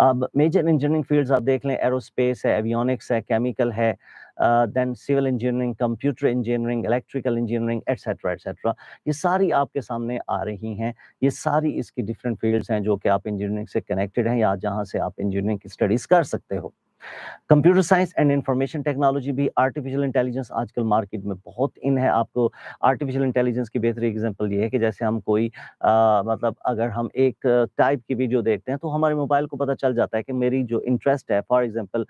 अब मेजर इंजीनियरिंग फील्ड्स आप देख लें, एरोस्पेस है, एवियोनिक्स है, केमिकल है, then civil engineering, computer engineering, electrical engineering, etcetera etcetera, ये सारी आपके सामने आ रही हैं। ये सारी इसकी डिफरेंट फील्ड्स हैं जो कि आप इंजीनियरिंग से कनेक्टेड हैं या जहाँ से आप इंजीनियरिंग की स्टडीज कर सकते हो। Computer science and information technology भी, आर्टिफिशियल इंटेलिजेंस आजकल मार्केट में बहुत इन है। आपको आर्टिफिशियल इंटेलिजेंस की बेहतरीन एग्जांपल ये है कि जैसे हम कोई मतलब अगर हम एक टाइप की वीडियो देखते हैं तो हमारे मोबाइल को पता चल जाता है कि मेरी जो इंटरेस्ट है, फॉर एग्जांपल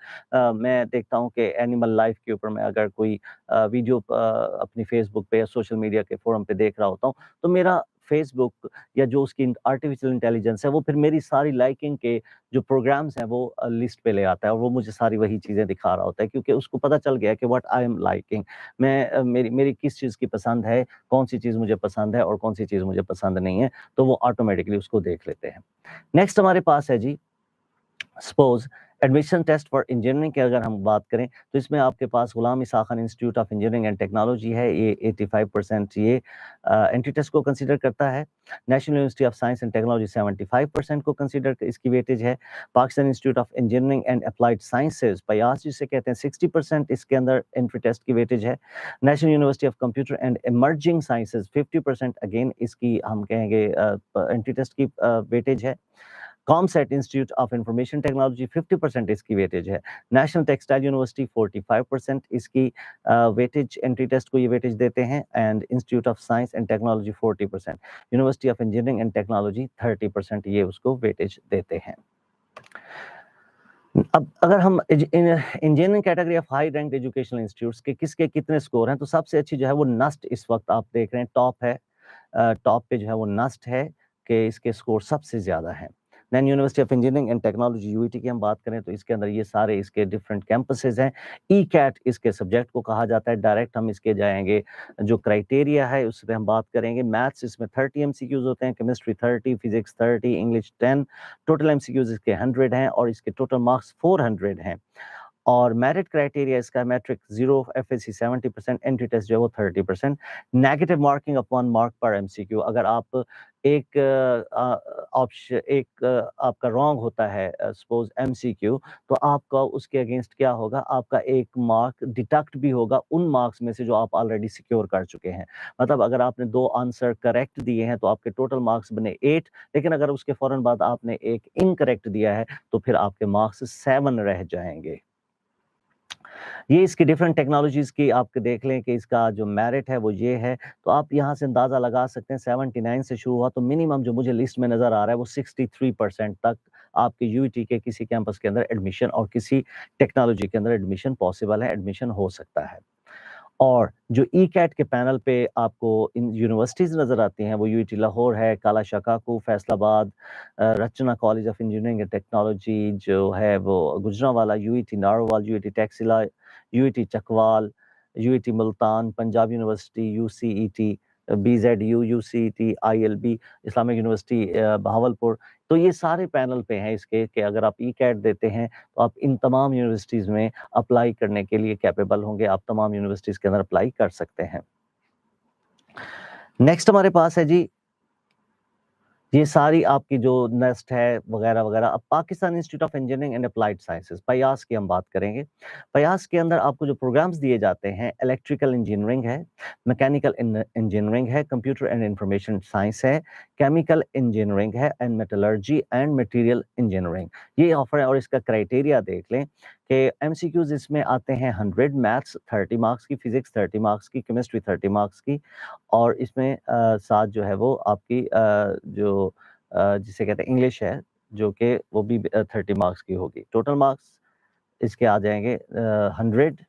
मैं देखता हूँ कि एनिमल लाइफ के ऊपर मैं अगर कोई वीडियो अपनी फेसबुक पे या सोशल मीडिया के फोरम पे देख रहा होता हूँ, तो मेरा फेसबुक या जो उसकी आर्टिफिशियल इंटेलिजेंस है वो फिर मेरी सारी लाइकिंग के जो प्रोग्राम्स हैं वो लिस्ट पे ले आता है और वो मुझे सारी वही चीज़ें दिखा रहा होता है, क्योंकि उसको पता चल गया है कि व्हाट आई एम लाइकिंग, मैं मेरी मेरी किस चीज़ की पसंद है, कौन सी चीज़ मुझे पसंद है और कौन सी चीज़ मुझे पसंद नहीं है, तो वो ऑटोमेटिकली उसको देख लेते हैं। नेक्स्ट हमारे पास है जी, suppose admission test for engineering की अगर हम बात करें तो इसमें आपके पास Ghulam Isa Khan institute of engineering and technology है, ये 85% ये एंट्री टेस्ट को कंसीडर करता है। National university of science and technology 75% को कंसीडर इसकी वेटेज है। Pakistan institute of engineering and applied sciences PIEAS जिसे कहते हैं 60% इसके अंदर एंट्री टेस्ट की वेटेज है। National university of computer and emerging sciences 50% again इसकी हम कहेंगे एंट्री टेस्ट की वेटेज है। COMSATS institute of information technology 50% इसकी वेटेज है। नेशनल टेक्सटाइल यूनिवर्सिटी 45% इसकी वेटेज एंट्री टेस्ट को ये वेटेज देते हैं, and institute of science and technology 40%, university of engineering and technology 30% ये उसको वेटेज देते हैं। अब अगर हम engineering category of high rank educational institutes के किसके कितने स्कोर हैं, तो सबसे अच्छी जो है वो नस्ट इस वक्त आप देख रहे हैं टॉप है, टॉप पे जो है वो नस्ट है कि इसके स्कोर सबसे ज़्यादा हैं। Then university of engineering and technology UET की हम बात करें तो इसके अंदर ये सारे इसके डिफरेंट कैंपसेस हैं। ईकैट इसके सब्जेक्ट को कहा जाता है। डायरेक्ट हम इसके जाएंगे जो क्राइटेरिया है उस पर हम बात करेंगे। मैथ्स इसमें 30 एमसीक्यूज होते हैं, chemistry 30, physics 30, English 10, total MCQs इसके 100 हैं और इसके टोटल मार्क्स 400 हैं। और मेरिट क्राइटेरिया इसका मैट्रिक 0, एफएससी 70%, एंट्री टेस्ट जो है वो 30%। नेगेटिव मार्किंग ऑफ 1 मार्क पर एमसीक्यू। अगर आप एक ऑप्शन आपका रॉन्ग होता है सपोज एमसीक्यू, तो आपका उसके अगेंस्ट क्या होगा, आपका 1 मार्क डिडक्ट भी होगा उन मार्क्स में से जो आप ऑलरेडी सिक्योर कर चुके हैं। मतलब अगर आपने 2 आंसर करेक्ट दिए हैं तो आपके टोटल मार्क्स बने 8, लेकिन अगर उसके फौरन बाद आपने एक इनकरेक्ट दिया है तो फिर आपके मार्क्स 7 रह जाएंगे। ये इसकी डिफरेंट टेक्नोलॉजीज़ की आप देख लें कि इसका जो मेरिट है वो ये है, तो आप यहाँ से अंदाज़ा लगा सकते हैं 79 से शुरू हुआ तो मिनिमम जो मुझे लिस्ट में नज़र आ रहा है वो 63% तक आपके यूईटी के किसी कैंपस के अंदर एडमिशन और किसी टेक्नोलॉजी के अंदर एडमिशन पॉसिबल है, एडमिशन हो सकता है। और जो ईकैट के पैनल पे आपको इन यूनिवर्सिटीज़ नज़र आती हैं वो यूईटी लाहौर है, Kala Shah Kaku, Faisalabad, Rachna college of engineering and technology जो है वो Gujranwala, UET Narowal, UET Taxila, UET Chakwal, UET Multan, Punjab university, UCET, BZU, UCET, ILB, Islamic university Bahawalpur. तो ये सारे पैनल पे हैं इसके कि अगर आप ईकैट देते हैं तो आप इन तमाम यूनिवर्सिटीज़ में अप्लाई करने के लिए कैपेबल होंगे, आप तमाम यूनिवर्सिटीज़ के अंदर अप्लाई कर सकते हैं। नेक्स्ट हमारे पास है जी, ये सारी आपकी जो नेस्ट है वगैरह वगैरह। अब Pakistan institute of engineering and applied sciences PIEAS की हम बात करेंगे। पयास के अंदर आपको जो प्रोग्राम्स दिए जाते हैं, इलेक्ट्रिकल इंजीनियरिंग है, मैकेनिकल इंजीनियरिंग है, कंप्यूटर एंड इंफॉर्मेशन साइंस है, केमिकल इंजीनियरिंग है and metallurgy and material engineering. ये ऑफर है और इसका क्राइटेरिया देख लें कि एमसीक्यूज इसमें आते हैं 100, मैथ्स 30 मार्क्स की, फिजिक्स 30 मार्क्स की, केमिस्ट्री 30 मार्क्स की, और इसमें साथ जो है वो आपकी जो जिसे कहते हैं इंग्लिश है जो कि वो भी 30 मार्क्स की होगी। टोटल मार्क्स इसके आ जाएंगे 100,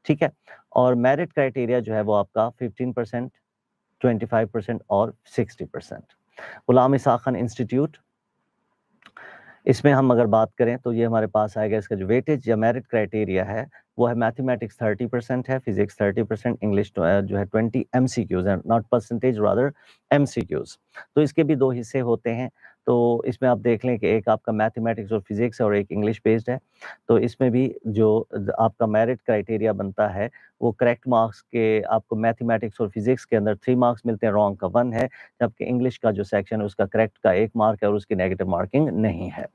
ठीक है। और मेरिट क्राइटेरिया जो है वो आपका 15%, 25% और 60%। गुलाम इसाक खान इंस्टीट्यूट, इसमें हम अगर बात करें तो ये हमारे पास आएगा, इसका जो वेटेज या मेरिट क्राइटेरिया है वो है मैथमेटिक्स 30% है, फिजिक्स 30%, इंग्लिश जो है 20 एमसीक्यूज है, नॉट परसेंटेज रादर एमसीक्यूज। तो इसके भी 2 हिस्से होते हैं। तो इसमें आप देख लें कि एक आपका मैथमेटिक्स और फिजिक्स है और एक इंग्लिश बेस्ड है। तो इसमें भी जो आपका मेरिट क्राइटेरिया बनता है वो करेक्ट मार्क्स के आपको मैथमेटिक्स और फिजिक्स के अंदर 3 मार्क्स मिलते हैं, रॉन्ग का 1 है, जबकि इंग्लिश का जो सेक्शन है उसका करेक्ट का 1 मार्क है और उसकी नेगेटिव मार्किंग नहीं है।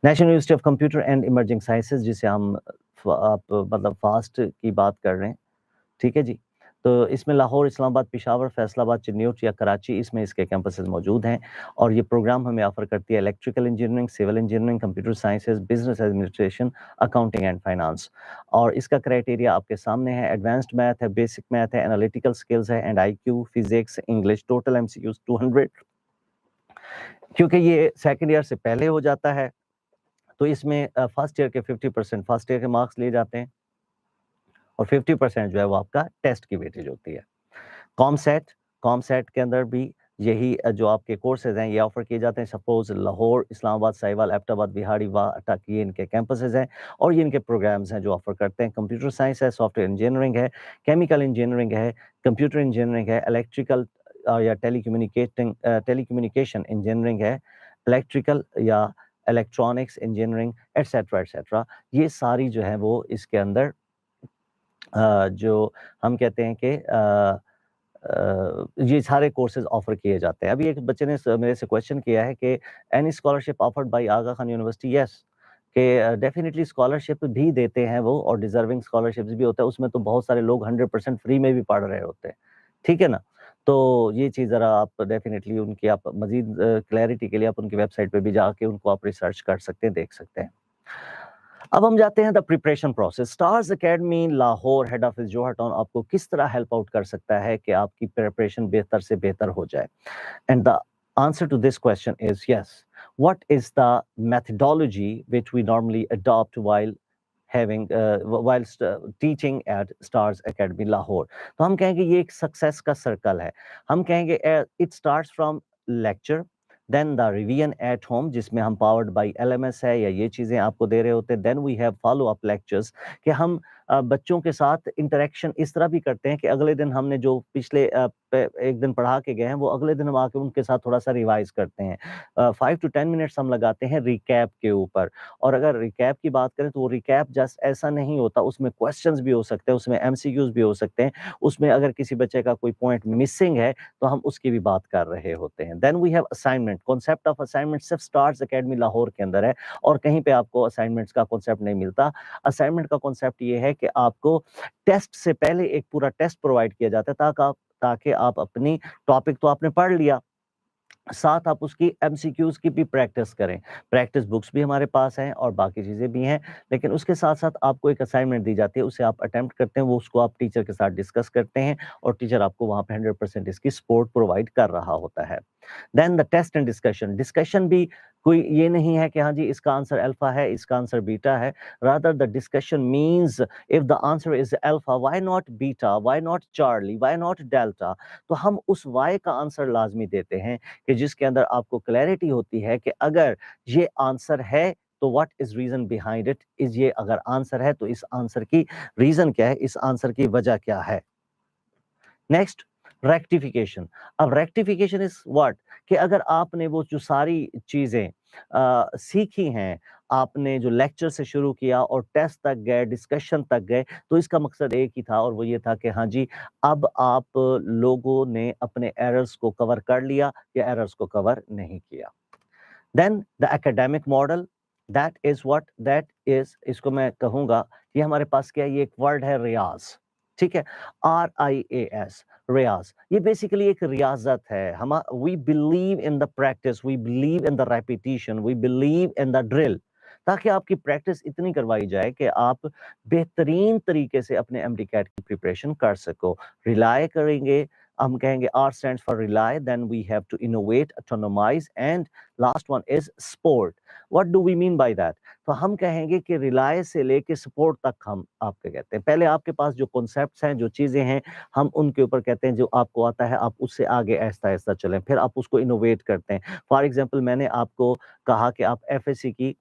National university of computer and emerging sciences, जिसे हम आप मतलब फास्ट की बात कर रहे हैं, ठीक है जी। तो इसमें लाहौर, इस्लामाबाद, पेशावर, फैसलाबाद, चिन्नौट या कराची, इसमें इसके कैंपसेस मौजूद हैं। और ये प्रोग्राम हमें ऑफर करती है electrical engineering, civil engineering, computer sciences, business administration, accounting and finance. और इसका क्राइटेरिया आपके सामने है, एडवांस्ड मैथ है, बेसिक मैथ है, एनालिटिकल स्किल्स है and IQ, physics, English, total MCQs 200। क्योंकि ये सेकंड ईयर से पहले हो जाता है तो इसमें फर्स्ट ईयर के 50% फर्स्ट ईयर के मार्क्स लिए जाते हैं और 50% जो है वो आपका टेस्ट की वेटेज होती है। कॉमसेट के अंदर भी यही जो आपके कोर्सेज हैं ये ऑफर किए जाते हैं। सपोज लाहौर, इस्लामाबाद, साहिवाल, एबटाबाद, बिहाड़ी, वाटा ये इनके कैंपसेस हैं और ये इनके प्रोग्राम्स हैं जो ऑफर करते हैं। कंप्यूटर साइंस है, सॉफ्टवेयर इंजीनियरिंग है, केमिकल इंजीनियरिंग है, कंप्यूटर इंजीनियरिंग है, इलेक्ट्रिकल या टेलीकम्युनिकेशन इंजीनियरिंग है, इलेक्ट्रिकल या इलेक्ट्रॉनिक्स इंजीनियरिंग एटसेट्रा एटसेट्रा। ये सारी जो है वो इसके अंदर जो हम कहते हैं कि ये सारे कोर्सेज ऑफर किए जाते हैं। अभी एक बच्चे ने मेरे से क्वेश्चन किया है कि any scholarship offered by Aga Khan university? Yes, कि डेफिनेटली स्कॉलरशिप भी देते हैं वो और डिजर्विंग स्कॉलरशिप्स भी होता है। उसमें तो बहुत सारे लोग 100% फ्री में भी पढ़ रहे होते हैं, ठीक है ना। तो ये चीज़ ज़रा आप डेफिनेटली उनकी आप मज़ीद क्लैरिटी के लिए आप उनकी वेबसाइट पे भी जाके उनको आप रिसर्च कर सकते हैं, देख सकते हैं। अब हम जाते हैं the preparation process. Stars academy Lahore head office Johar town आपको किस तरह हेल्प आउट कर सकता है कि आपकी प्रिपरेशन बेहतर से बेहतर हो जाए। And the answer to this question is yes. What is the methodology which we normally adopt while having whilst teaching eight stars academy Lahore. तो हम कहेंगे ये एक सक्सेस का सर्कल है। हम कहेंगे it starts from lecture, then the revision at home जिसमें हम पावर्ड बाय एलएमएस है या ये चीज़ें आपको दे रहे होते हैं। Then we have follow up lectures कि हम बच्चों के साथ इंटरेक्शन इस तरह भी करते हैं कि अगले दिन हमने जो पिछले एक दिन पढ़ा के गए हैं वो अगले दिन हम आके उनके साथ थोड़ा सा रिवाइज करते हैं। 5 to 10 मिनट्स हम लगाते हैं रिकैप के ऊपर। और अगर रिकैप की बात करें तो वो रिकैप जस्ट ऐसा नहीं होता, उसमें क्वेश्चंस भी हो सकते हैं, उसमें एमसीक्यूज भी हो सकते हैं, उसमें अगर किसी बच्चे का कोई पॉइंट मिसिंग है तो हम उसकी भी बात कर रहे होते हैं। Then we have assignment. Concept of assignment सिर्फ स्टार्स एकेडमी लाहौर के अंदर है और कहीं पे आपको असाइनमेंट्स का कॉन्सेप्ट नहीं मिलता। असाइनमेंट का कॉन्सेप्ट ये है कि आपको टेस्ट से पहले एक पूरा टेस्ट प्रोवाइड किया जाता है ताकि आप अपनी टॉपिक तो आपने पढ़ लिया, साथ आप उसकी एमसीक्यूज की भी प्रैक्टिस करें। प्रैक्टिस बुक्स भी हमारे पास हैं और बाकी चीज़ें भी हैं, लेकिन उसके साथ-साथ आपको एक असाइनमेंट दी जाती है, उसे आप अटेम्प्ट करते हैं, वो उसको आप टीचर के साथ डिस्कस करते हैं और टीचर आपको वहाँ पे 100% इसकी सपोर्ट प्रोवाइड कर रहा होता है। Then the test and discussion. Discussion भी कोई ये नहीं है कि हाँ जी इसका आंसर अल्फा है, इसका आंसर बीटा है। Rather the discussion means if the answer is alpha, why not beta, why not Charlie, why not delta. तो हम उस व्हाई का आंसर लाज़मी देते हैं कि जिसके अंदर आपको क्लैरिटी होती है कि अगर ये आंसर है तो what is reason behind it, is ये अगर आंसर है तो इस आंसर की रीजन क्या है, इस आंसर की वजह क्या है। Next, rectification. अब रेक्टिफिकेशन इज व्हाट, कि अगर आपने वो जो सारी चीजें सीखी हैं, आपने जो लेक्चर से शुरू किया और टेस्ट तक गए, डिस्कशन तक गए, तो इसका मकसद एक ही था और वो ये था कि हाँ जी अब आप लोगों ने अपने एरर्स को कवर कर लिया या एरर्स को कवर नहीं किया। Then the academic model, that is what, that is, इसको मैं कहूंगा ये हमारे पास क्या है, ये एक वर्ड है रियाज। ठीक है, RIAS, रियाज। ये बेसिकली एक रियाजत है। हम we believe in the practice, we believe in the repetition, we believe in the drill, ताकि आपकी प्रैक्टिस इतनी करवाई जाए कि आप बेहतरीन तरीके से अपने एमडी-कैट की प्रिपरेशन कर सको। रिलाय करेंगे, हम कहेंगे R stands for rely, then we have to innovate, autonomize, and last one is sport. What do we mean by that? तो हम कहेंगे कि रिलाय से लेके सपोर्ट तक हम आपके कहते हैं। पहले आपके पास जो कॉन्सेप्ट्स हैं, जो चीज़ें हैं, हम उनके ऊपर कहते हैं जो आपको आता है आप उससे आगे आहिस्ता-आहिस्ता चलें, फिर आप उसको इनोवेट करते हैं। फॉर एग्ज़ाम्पल मैंने आपको कहा कि आप एफएससी की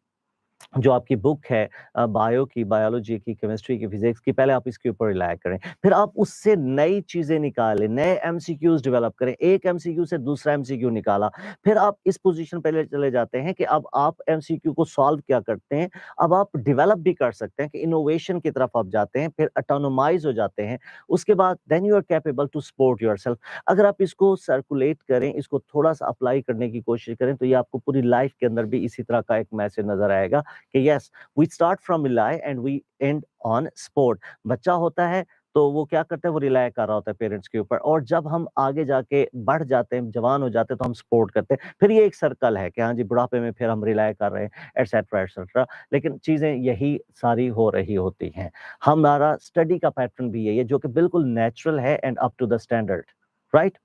जो आपकी बुक है बायो की, बायोलॉजी की, केमिस्ट्री की, फिजिक्स की, पहले आप इसके ऊपर रिलाय करें। फिर आप उससे नई चीज़ें निकालें, नए एमसीक्यूज़ डेवलप करें। एक एमसीक्यू से दूसरा एमसीक्यू निकाला। फिर आप इस पोज़ीशन पे ले चले जाते हैं कि अब आप एमसीक्यू को सॉल्व क्या करते हैं, अब आप डेवलप भी कर सकते हैं कि इनोवेशन की तरफ आप जाते हैं, फिर ऑटोनोमाइज़ हो जाते हैं। उसके बाद then you are capable to support yourself. अगर आप इसको सर्कुलेट करें, इसको थोड़ा-सा अप्लाई करने की कोशिश करें, तो ये आपको पूरी लाइफ़ के अंदर भी इसी तरह का एक मैसेज नज़र आएगा कि yes we start from rely and we end on support. बच्चा होता है तो वो क्या करता है, वो रिलाय कर रहा होता है पेरेंट्स के ऊपर, और जब हम आगे जाके बढ़ जाते हैं, जवान हो जाते हैं, तो हम सपोर्ट करते हैं। फिर ये एक सर्कल है कि हाँ जी बुढ़ापे में फिर हम रिलाय कर रहे हैं, एटसेट्रा एटसेट्रा। लेकिन चीजें यही सारी हो रही होती हैं। हमारा स्टडी का पैटर्न भी यही है जो कि बिल्कुल नेचुरल है and up to the standard, right.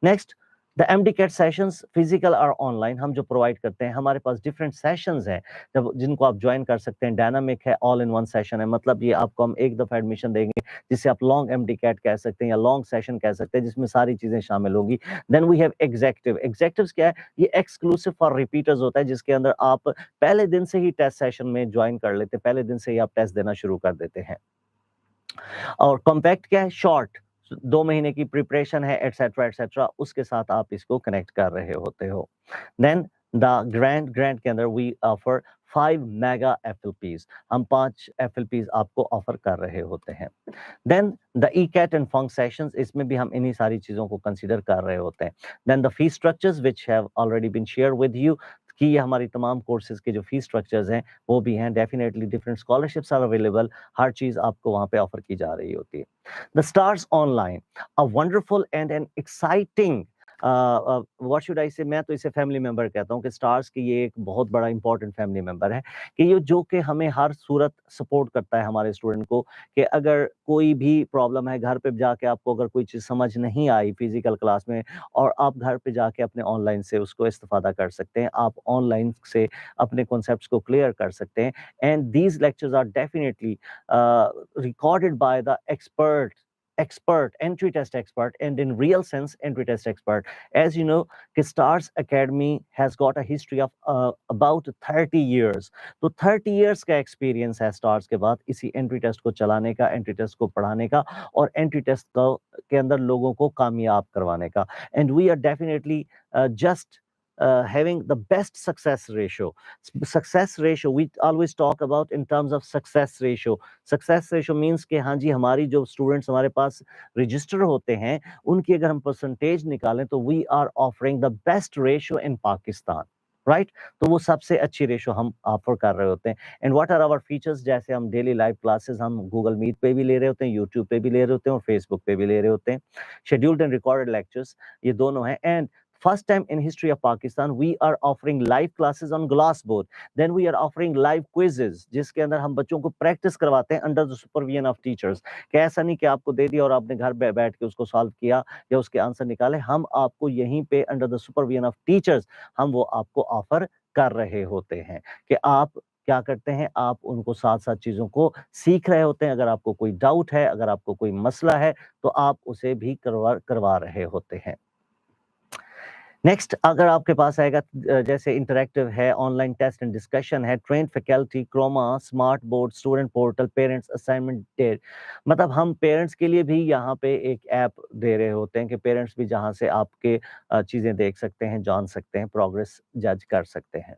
Next, the MDCAT sessions physical और ऑनलाइन हम जो प्रोवाइड करते हैं, हमारे पास डिफरेंट सेशंस हैं जब जिनको आप ज्वाइन कर सकते हैं। डायनामिक है, ऑल इन वन सेशन है, मतलब ये आपको हम एक दफा एडमिशन देंगे जिसे आप लॉन्ग एमडी-कैट कह सकते हैं या लॉन्ग सेशन कह सकते हैं, जिसमें सारी चीजें शामिल होगी। Then we have executive. Executives क्या है, ये एक्सक्लूसिव फॉर रिपीटर्स होता है, जिसके अंदर आप पहले दिन से ही टेस्ट सेशन में ज्वाइन कर लेते हैं, पहले दिन से ही आप टेस्ट देना शुरू कर देते हैं। और कॉम्पैक्ट क्या है, शॉर्ट, 2 महीने की प्रिपरेशन है, एटसेट्रा एटसेट्रा, उसके साथ आप इसको कनेक्ट कर रहे होते हो। देन द ग्रैंड ग्रैंड के अंदर वी ऑफर 5 मेगा एफएलपीज, हम 5 एफएलपीज आपको ऑफर कर रहे होते हैं। Then the ECAT and funk sessions, इसमें भी हम इन्हीं सारी चीज़ों को कंसीडर कर रहे होते हैं। Then the fee structures which have already been shared with you, कि ये हमारी तमाम कोर्सेज के जो फी स्ट्रक्चर्स हैं वो भी हैं। Definitely different scholarships are available, हर चीज़ आपको वहाँ पे ऑफर की जा रही होती है। The stars online, a wonderful and an exciting what should I say, मैं तो इसे फैमिली मेंबर कहता हूँ कि स्टार्स की ये एक बहुत बड़ा इंपॉर्टेंट फैमिली मेंबर है कि ये जो कि हमें हर सूरत सपोर्ट करता है हमारे स्टूडेंट को, कि अगर कोई भी प्रॉब्लम है घर पे जाके आपको अगर कोई चीज़ समझ नहीं आई फिजिकल क्लास में, और आप घर पे जाके अपने ऑनलाइन से उसको इस्तेफादा कर सकते हैं, आप ऑनलाइन से अपने कॉन्सेप्ट्स को क्लियर कर सकते हैं। And these lectures are definitely recorded by the expert entry test expert, and in real sense entry test expert. As you know, Stars Academy has got a history of about 30 years. तो 30 years का experience है stars के बाद इसी entry test को चलाने का, entry test को पढ़ाने का, और एंट्री टेस्ट के अंदर लोगों को कामयाब करवाने का। And we are definitely just having the best success ratio. Success ratio, we always talk about in terms of success ratio. Success ratio means कि हाँ जी, हमारी जो स्टूडेंट्स हमारे पास रजिस्टर होते हैं उनकी अगर हम परसेंटेज निकालें तो we are offering the best ratio in Pakistan, right? तो वो सबसे अच्छी रेशियो हम ऑफर कर रहे होते हैं। And what are our features, जैसे हम डेली लाइव क्लासेस हम गूगल मीट पे भी ले रहे होते हैं, यूट्यूब पे भी ले रहे होते हैं, और फेसबुक पे भी ले रहे होते हैं। शेड्यूल्ड एंड रिकॉर्डेड लेक्चर्स, ये दोनों हैं। And first time in history of Pakistan, we are offering live classes on Glassboard. Then we are offering live quizzes, जिसके अंदर हम बच्चों को प्रैक्टिस करवाते हैं under the supervision of teachers. कि ऐसा नहीं कि आपको दे दिया और आपने घर बैठ के उसको सॉल्व किया या उसके आंसर निकाले, हम आपको यहीं पे under the supervision of teachers हम वो आपको ऑफर कर रहे होते हैं कि आप क्या करते हैं, आप उनको साथ साथ चीज़ों को सीख रहे होते हैं। अगर आपको कोई डाउट है, अगर आपको कोई मसला है, तो आप उसे भी करवा रहे होते हैं। नेक्स्ट, अगर आपके पास आएगा जैसे इंटरैक्टिव है, ऑनलाइन टेस्ट एंड डिस्कशन है, train faculty, chroma, smart board, student portal, parents assignment date. मतलब हम पेरेंट्स के लिए भी यहाँ पे एक ऐप दे रहे होते हैं कि पेरेंट्स भी जहाँ से आपके चीज़ें देख सकते हैं, जान सकते हैं, प्रोग्रेस जज कर सकते हैं।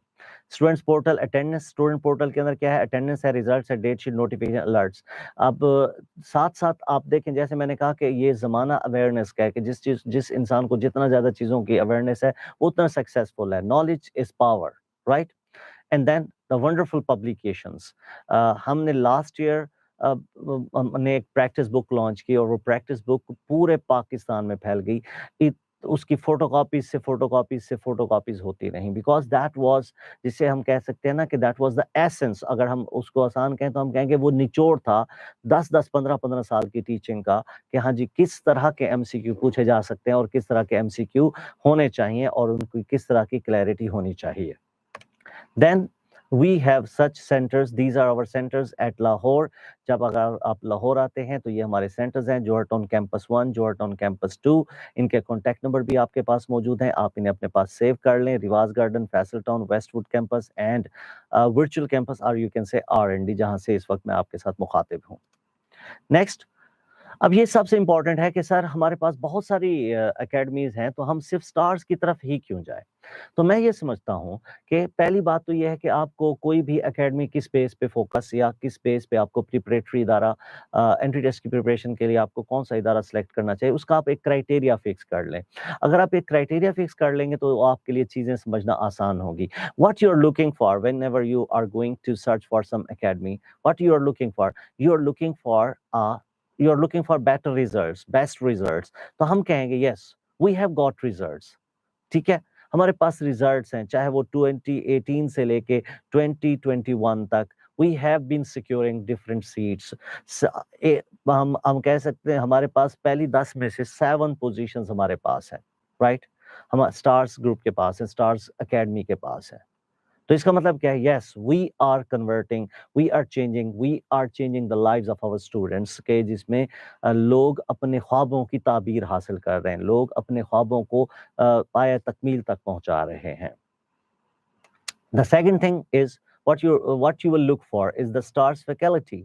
Students portal attendance, student portal के अंदर क्या है, अटेंडेंस है, रिजल्ट्स है, डेट शीट, नोटिफिकेशन, अलर्ट्स। अब साथ साथ आप देखें, जैसे मैंने कहा कि ये ज़माना अवेयरनेस का है कि जिस इंसान को जितना ज़्यादा चीज़ों की अवेयरनेस है वो उतना सक्सेसफुल है। Knowledge is power, right? And then the wonderful publications. हमने लास्ट ईयर हमने एक प्रैक्टिस बुक लॉन्च की और वो प्रैक्टिस बुक पूरे पाकिस्तान में फैल गई। उसकी फोटोकॉपीज होती रहीं, बिकॉज दैट वाज, जिसे हम कह सकते हैं ना कि दैट वाज द एसेंस। अगर हम उसको आसान कहें तो हम कहेंगे वो निचोड़ था 10-10, 15-15 साल की टीचिंग का, कि हाँ जी, किस तरह के एमसीक्यू पूछे जा सकते हैं और किस तरह के एमसीक्यू होने चाहिए और उनकी किस तरह की क्लैरिटी होनी चाहिए। Then we have such centers. These are our centers at Lahore. जब अगर आप लाहौर आते हैं तो ये हमारे सेंटर्स हैं, जौहर टाउन कैंपस 1, जौहर टाउन कैंपस 2। इनके कॉन्टैक्ट नंबर भी आपके पास मौजूद हैं, आप इन्हें अपने पास सेव कर लें। रिवाज garden, Faisal town, Westwood campus and virtual campus, और यू कैन से R&D, जहाँ से इस वक्त मैं आपके साथ मुखातिब हूँ। नेक्स्ट, अब ये सबसे इम्पोर्टेंट है कि सर हमारे पास बहुत सारी एकेडमीज हैं, तो हम सिर्फ स्टार्स की तरफ ही क्यों जाएं? तो मैं ये समझता हूँ कि पहली बात तो ये है कि आपको कोई भी एकेडमी किस बेस पे फोकस, या किस बेस पे आपको प्रिपरेटरी इदारा, एंट्री टेस्ट की प्रिपरेशन के लिए आपको कौन सा इदारा सेलेक्ट करना चाहिए, उसका आप एक क्राइटेरिया फिक्स कर लें। अगर आप एक क्राइटेरिया फिक्स कर लेंगे तो आपके लिए चीज़ें समझना आसान होगी। What you are looking for whenever you are going to search for some academy, what you are looking for, you are looking for you are looking for better results, best results. तो हम कहेंगे yes, we have got results, ठीक है, हमारे पास results हैं, चाहे वो 2018 से लेके 2021 तक। We have been securing different seats. हम कह सकते हैं हमारे पास पहली 10 में से 7 पोजीशंस हमारे पास है, राइट? हम स्टार्स ग्रुप के पास है, स्टार्स एकेडमी के पास है। तो इसका मतलब क्या है? Yes, we are converting, we are changing the lives of our students, के जिसमें लोग अपने ख्वाबों की ताबीर हासिल कर रहे हैं, लोग अपने ख्वाबों को पाया तकमील तक पहुंचा रहे हैं। The second thing is what you will look for is the stars faculty.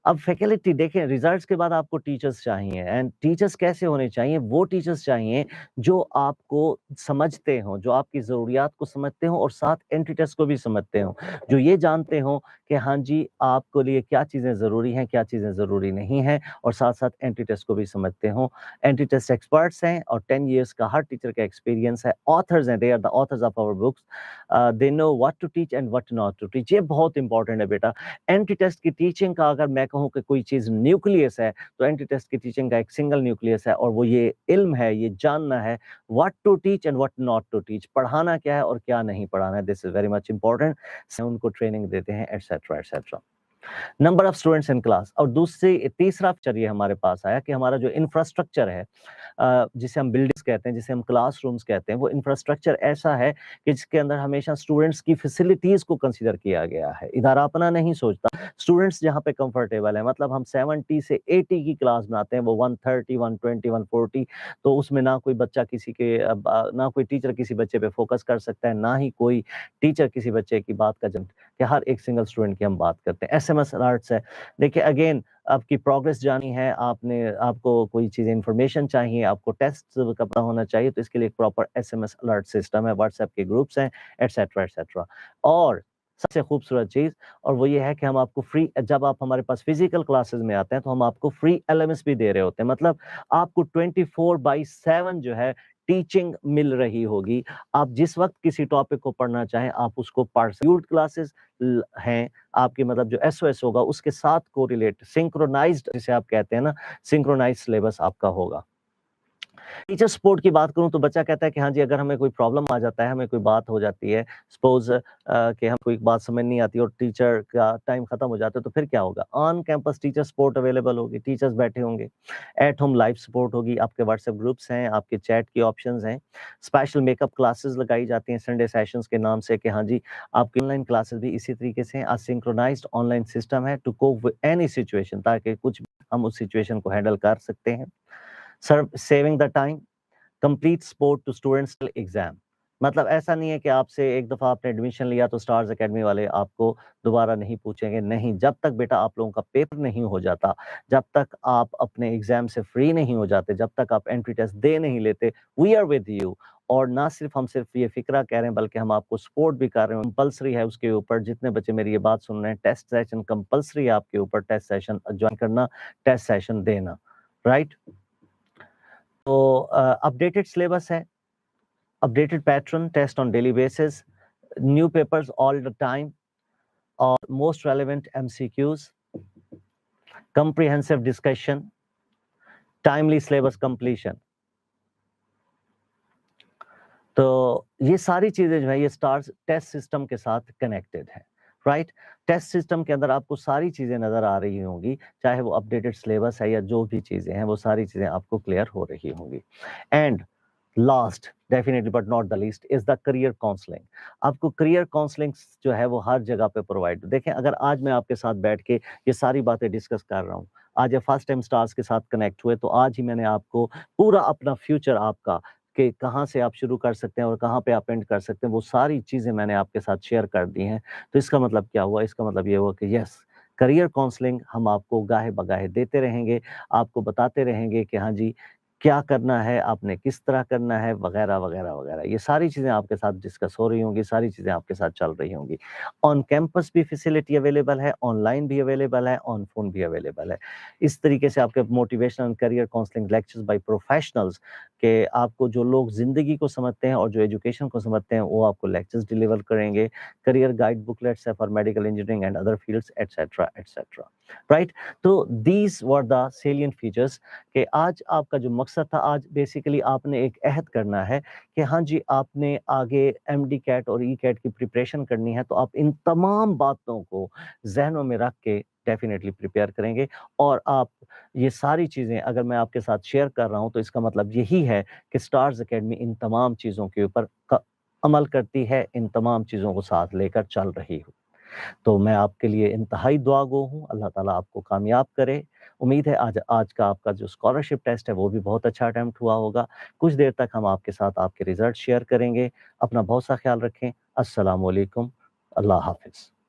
अब फैकल्टी देखें, रिजल्ट्स के बाद आपको टीचर्स चाहिए, एंड टीचर्स कैसे होने चाहिए? वो टीचर्स चाहिए जो आपको समझते हों, जो आपकी ज़रूरियात को समझते हों और साथ एंट्री टेस्ट को भी समझते हों, जो ये जानते हों कि हाँ जी, आपके लिए क्या चीज़ें ज़रूरी हैं, क्या चीज़ें ज़रूरी नहीं हैं, और साथ साथ एंट्री टेस्ट को भी समझते हों। एंट्री टेस्ट एक्सपर्ट्स हैं और 10 ईयर्स का हर टीचर का एक्सपीरियंस है। ऑथर्स हैं, they are the authors of our books, they know what to teach and what not to teach. ये बहुत इंपॉर्टेंट है बेटा। एंट्री टेस्ट की टीचिंग का अगर मैं कहूँ कहूँ कि कोई चीज़ न्यूक्लियस है, तो एंटी टेस्ट की टीचिंग का एक सिंगल न्यूक्लियस है और वो ये इल्म है, ये जानना है what to teach and what not to teach. पढ़ाना क्या है और क्या नहीं पढ़ाना है, this is very much important. उनको ट्रेनिंग देते हैं etcetera, etcetera. Number of students in class और तीसरा फीचर ये हमारे पास आया कि हमारा जो इंफ्रास्ट्रक्चर है, जिसे हम बिल्डिंग्स कहते हैं, जिसे हम क्लासरूम्स कहते हैं, वो इंफ्रास्ट्रक्चर ऐसा है कि जिसके अंदर हमेशा स्टूडेंट्स की फैसिलिटीज़ को कंसीडर किया गया है। इदारा अपना नहीं सोचता, स्टूडेंट्स जहाँ पे कंफर्टेबल है, मतलब हम 70 से 80 की क्लास बनाते हैं, वो 130, 120, 140, तो उसमें ना कोई बच्चा किसी के ना कोई टीचर किसी बच्चे पे फोकस कर सकता है, ना ही कोई टीचर किसी बच्चे की बात का कि हर एक सिंगल स्टूडेंट की हम बात करते हैं। एसएमएस अलर्ट्स है, देखिए अगेन आपकी प्रोग्रेस जानी है, आपको कोई चीज़ इन्फॉर्मेशन चाहिए, आपको टेस्ट का पता होना चाहिए, तो इसके लिए एक प्रॉपर एसएमएस अलर्ट सिस्टम है, व्हाट्सएप के ग्रुप्स हैं, एटसेट्रा, एटसेट्रा। और सबसे खूबसूरत चीज़ और वो ये है कि हम आपको फ्री, जब आप हमारे पास फिजिकल क्लासेस में आते हैं, तो हम आपको फ्री एलएमएस भी दे रहे होते हैं, मतलब आपको 24/7 जो है टीचिंग मिल रही होगी। आप जिस वक़्त किसी टॉपिक को पढ़ना चाहें, आप उसको पढ़ शेड्यूल्ड क्लासेस हैं, आपकी मतलब जो एसओएस होगा उसके साथ कोरिलेट सिंक्रोनाइज़्ड जिसे आप कहते हैं ना, सिंक्रोनाइज़्ड सिलेबस आपका होगा। टीचर सपोर्ट की बात करूँ तो बच्चा कहता है कि हाँ जी, अगर हमें कोई प्रॉब्लम आ जाता है, हमें कोई बात हो जाती है, सपोज़ कि हम कोई बात समझ नहीं आती और टीचर का टाइम खत्म हो जाता है, तो फिर क्या होगा? On campus teacher support available होगी, टीचर्स बैठे होंगे। एट होम लाइव सपोर्ट होगी, आपके व्हाट्सएप ग्रुप्स हैं, आपके चैट की ऑप्शंस हैं। स्पेशल मेकअप क्लासेस लगाई जाती हैं संडे सेशंस के नाम से कि हाँ जी, आपकी ऑनलाइन क्लासेस भी इसी तरीके से हैं। असिंक्रोनाइज़्ड ऑनलाइन सिस्टम है to cope with any situation, ताकि कुछ भी हम उस सिचुएशन को हैंडल कर सकते हैं। Saving the time, complete support to students till exam, मतलब ऐसा नहीं है कि आपसे एक दफ़ा आपने एडमिशन लिया तो स्टार्स एकेडमी वाले आपको दोबारा नहीं पूछेंगे, नहीं, जब तक बेटा आप लोगों का पेपर नहीं हो जाता, जब तक आप अपने एग्जाम से फ्री नहीं हो जाते, जब तक आप एंट्री टेस्ट दे नहीं लेते, वी आर विद यू। और ना सिर्फ ये फ़िक्रा कह रहे हैं, बल्कि हम आपको सपोर्ट भी कर रहे हैं, कंपल्सरी है उसके ऊपर। जितने बच्चे मेरी ये बात सुन रहे हैं, टेस्ट सेशन कंपल्सरी है आपके ऊपर, टेस्ट सेशन जॉइन करना, टेस्ट सेशन देना, राइट? तो अपडेटेड सिलेबस है, updated pattern, test on daily basis, new papers all the time, or most relevant MCQs, comprehensive discussion, timely syllabus completion. तो ये सारी चीजें जो है ये स्टार्स टेस्ट सिस्टम के साथ कनेक्टेड है, राइट? टेस्ट सिस्टम के अंदर आपको सारी चीजें नजर आ रही होंगी, चाहे वो अपडेटेड सिलेबस है या जो भी चीजें हैं, वो सारी चीजें आपको क्लियर हो रही होंगी। And last definitely but not the least is the career counselling. आपको करियर काउंसलिंग जो है वो हर जगह पे प्रोवाइड, देखें अगर आज मैं आपके साथ बैठ के ये सारी बातें डिस्कस कर रहा हूँ, आज ये फर्स्ट टाइम स्टार्स के साथ कनेक्ट हुए, तो आज ही मैंने आपको पूरा अपना फ्यूचर आपका कि कहाँ से आप शुरू कर सकते हैं और कहाँ पे आप एंड कर सकते हैं, वो सारी चीज़ें मैंने आपके साथ शेयर कर दी हैं। तो इसका मतलब क्या हुआ? इसका मतलब ये हुआ कि यस, करियर काउंसलिंग हम आपको गाहे-बगाहे देते रहेंगे, आपको बताते रहेंगे कि हाँ जी, क्या करना है, आपने किस तरह करना है, वगैरह, वगैरह, वगैरह। ये सारी चीज़ें आपके साथ डिस्कस हो रही होंगी, सारी चीज़ें आपके साथ चल रही होंगी। ऑन कैंपस भी फैसिलिटी अवेलेबल है, ऑनलाइन भी अवेलेबल है, ऑन फ़ोन भी अवेलेबल है। इस तरीके से आपके motivational and career counselling lectures by professionals के आपको जो लोग ज़िंदगी को समझते हैं और जो एजुकेशन को समझते हैं, वो आपको लेक्चर्स डिलीवर करेंगे। करियर गाइड बुकलेट्स है for medical engineering and other fields etcetera, etcetera, right? तो these were the salient features कि आज आपका जो मकसद था, आज बेसिकली आपने एक अहद करना है कि हाँ जी, आपने आगे एमडी कैट और ई कैट की प्रिपरेशन करनी है, तो आप इन तमाम बातों को ज़हनों में रख के डेफ़िनेटली प्रिपेयर करेंगे और आप ये सारी चीज़ें अगर मैं आपके साथ शेयर कर रहा हूँ, तो इसका मतलब यही है कि स्टार्स अकेडमी इन तमाम चीज़ों के ऊपर अमल करती है, इन तमाम चीज़ों को साथ लेकर चल रही हो। तो मैं आपके लिए इंतहाई दुआगो हूँ, अल्लाह ताला आपको कामयाब करे। उम्मीद है आज आज का आपका जो स्कॉलरशिप टेस्ट है, वो भी बहुत अच्छा अटेम्प्ट हुआ होगा। कुछ देर तक हम आपके साथ आपके रिज़ल्ट शेयर करेंगे। अपना बहुत सा ख़्याल रखें। अस्सलामु अलैकुम। अल्लाह हाफ़िज़।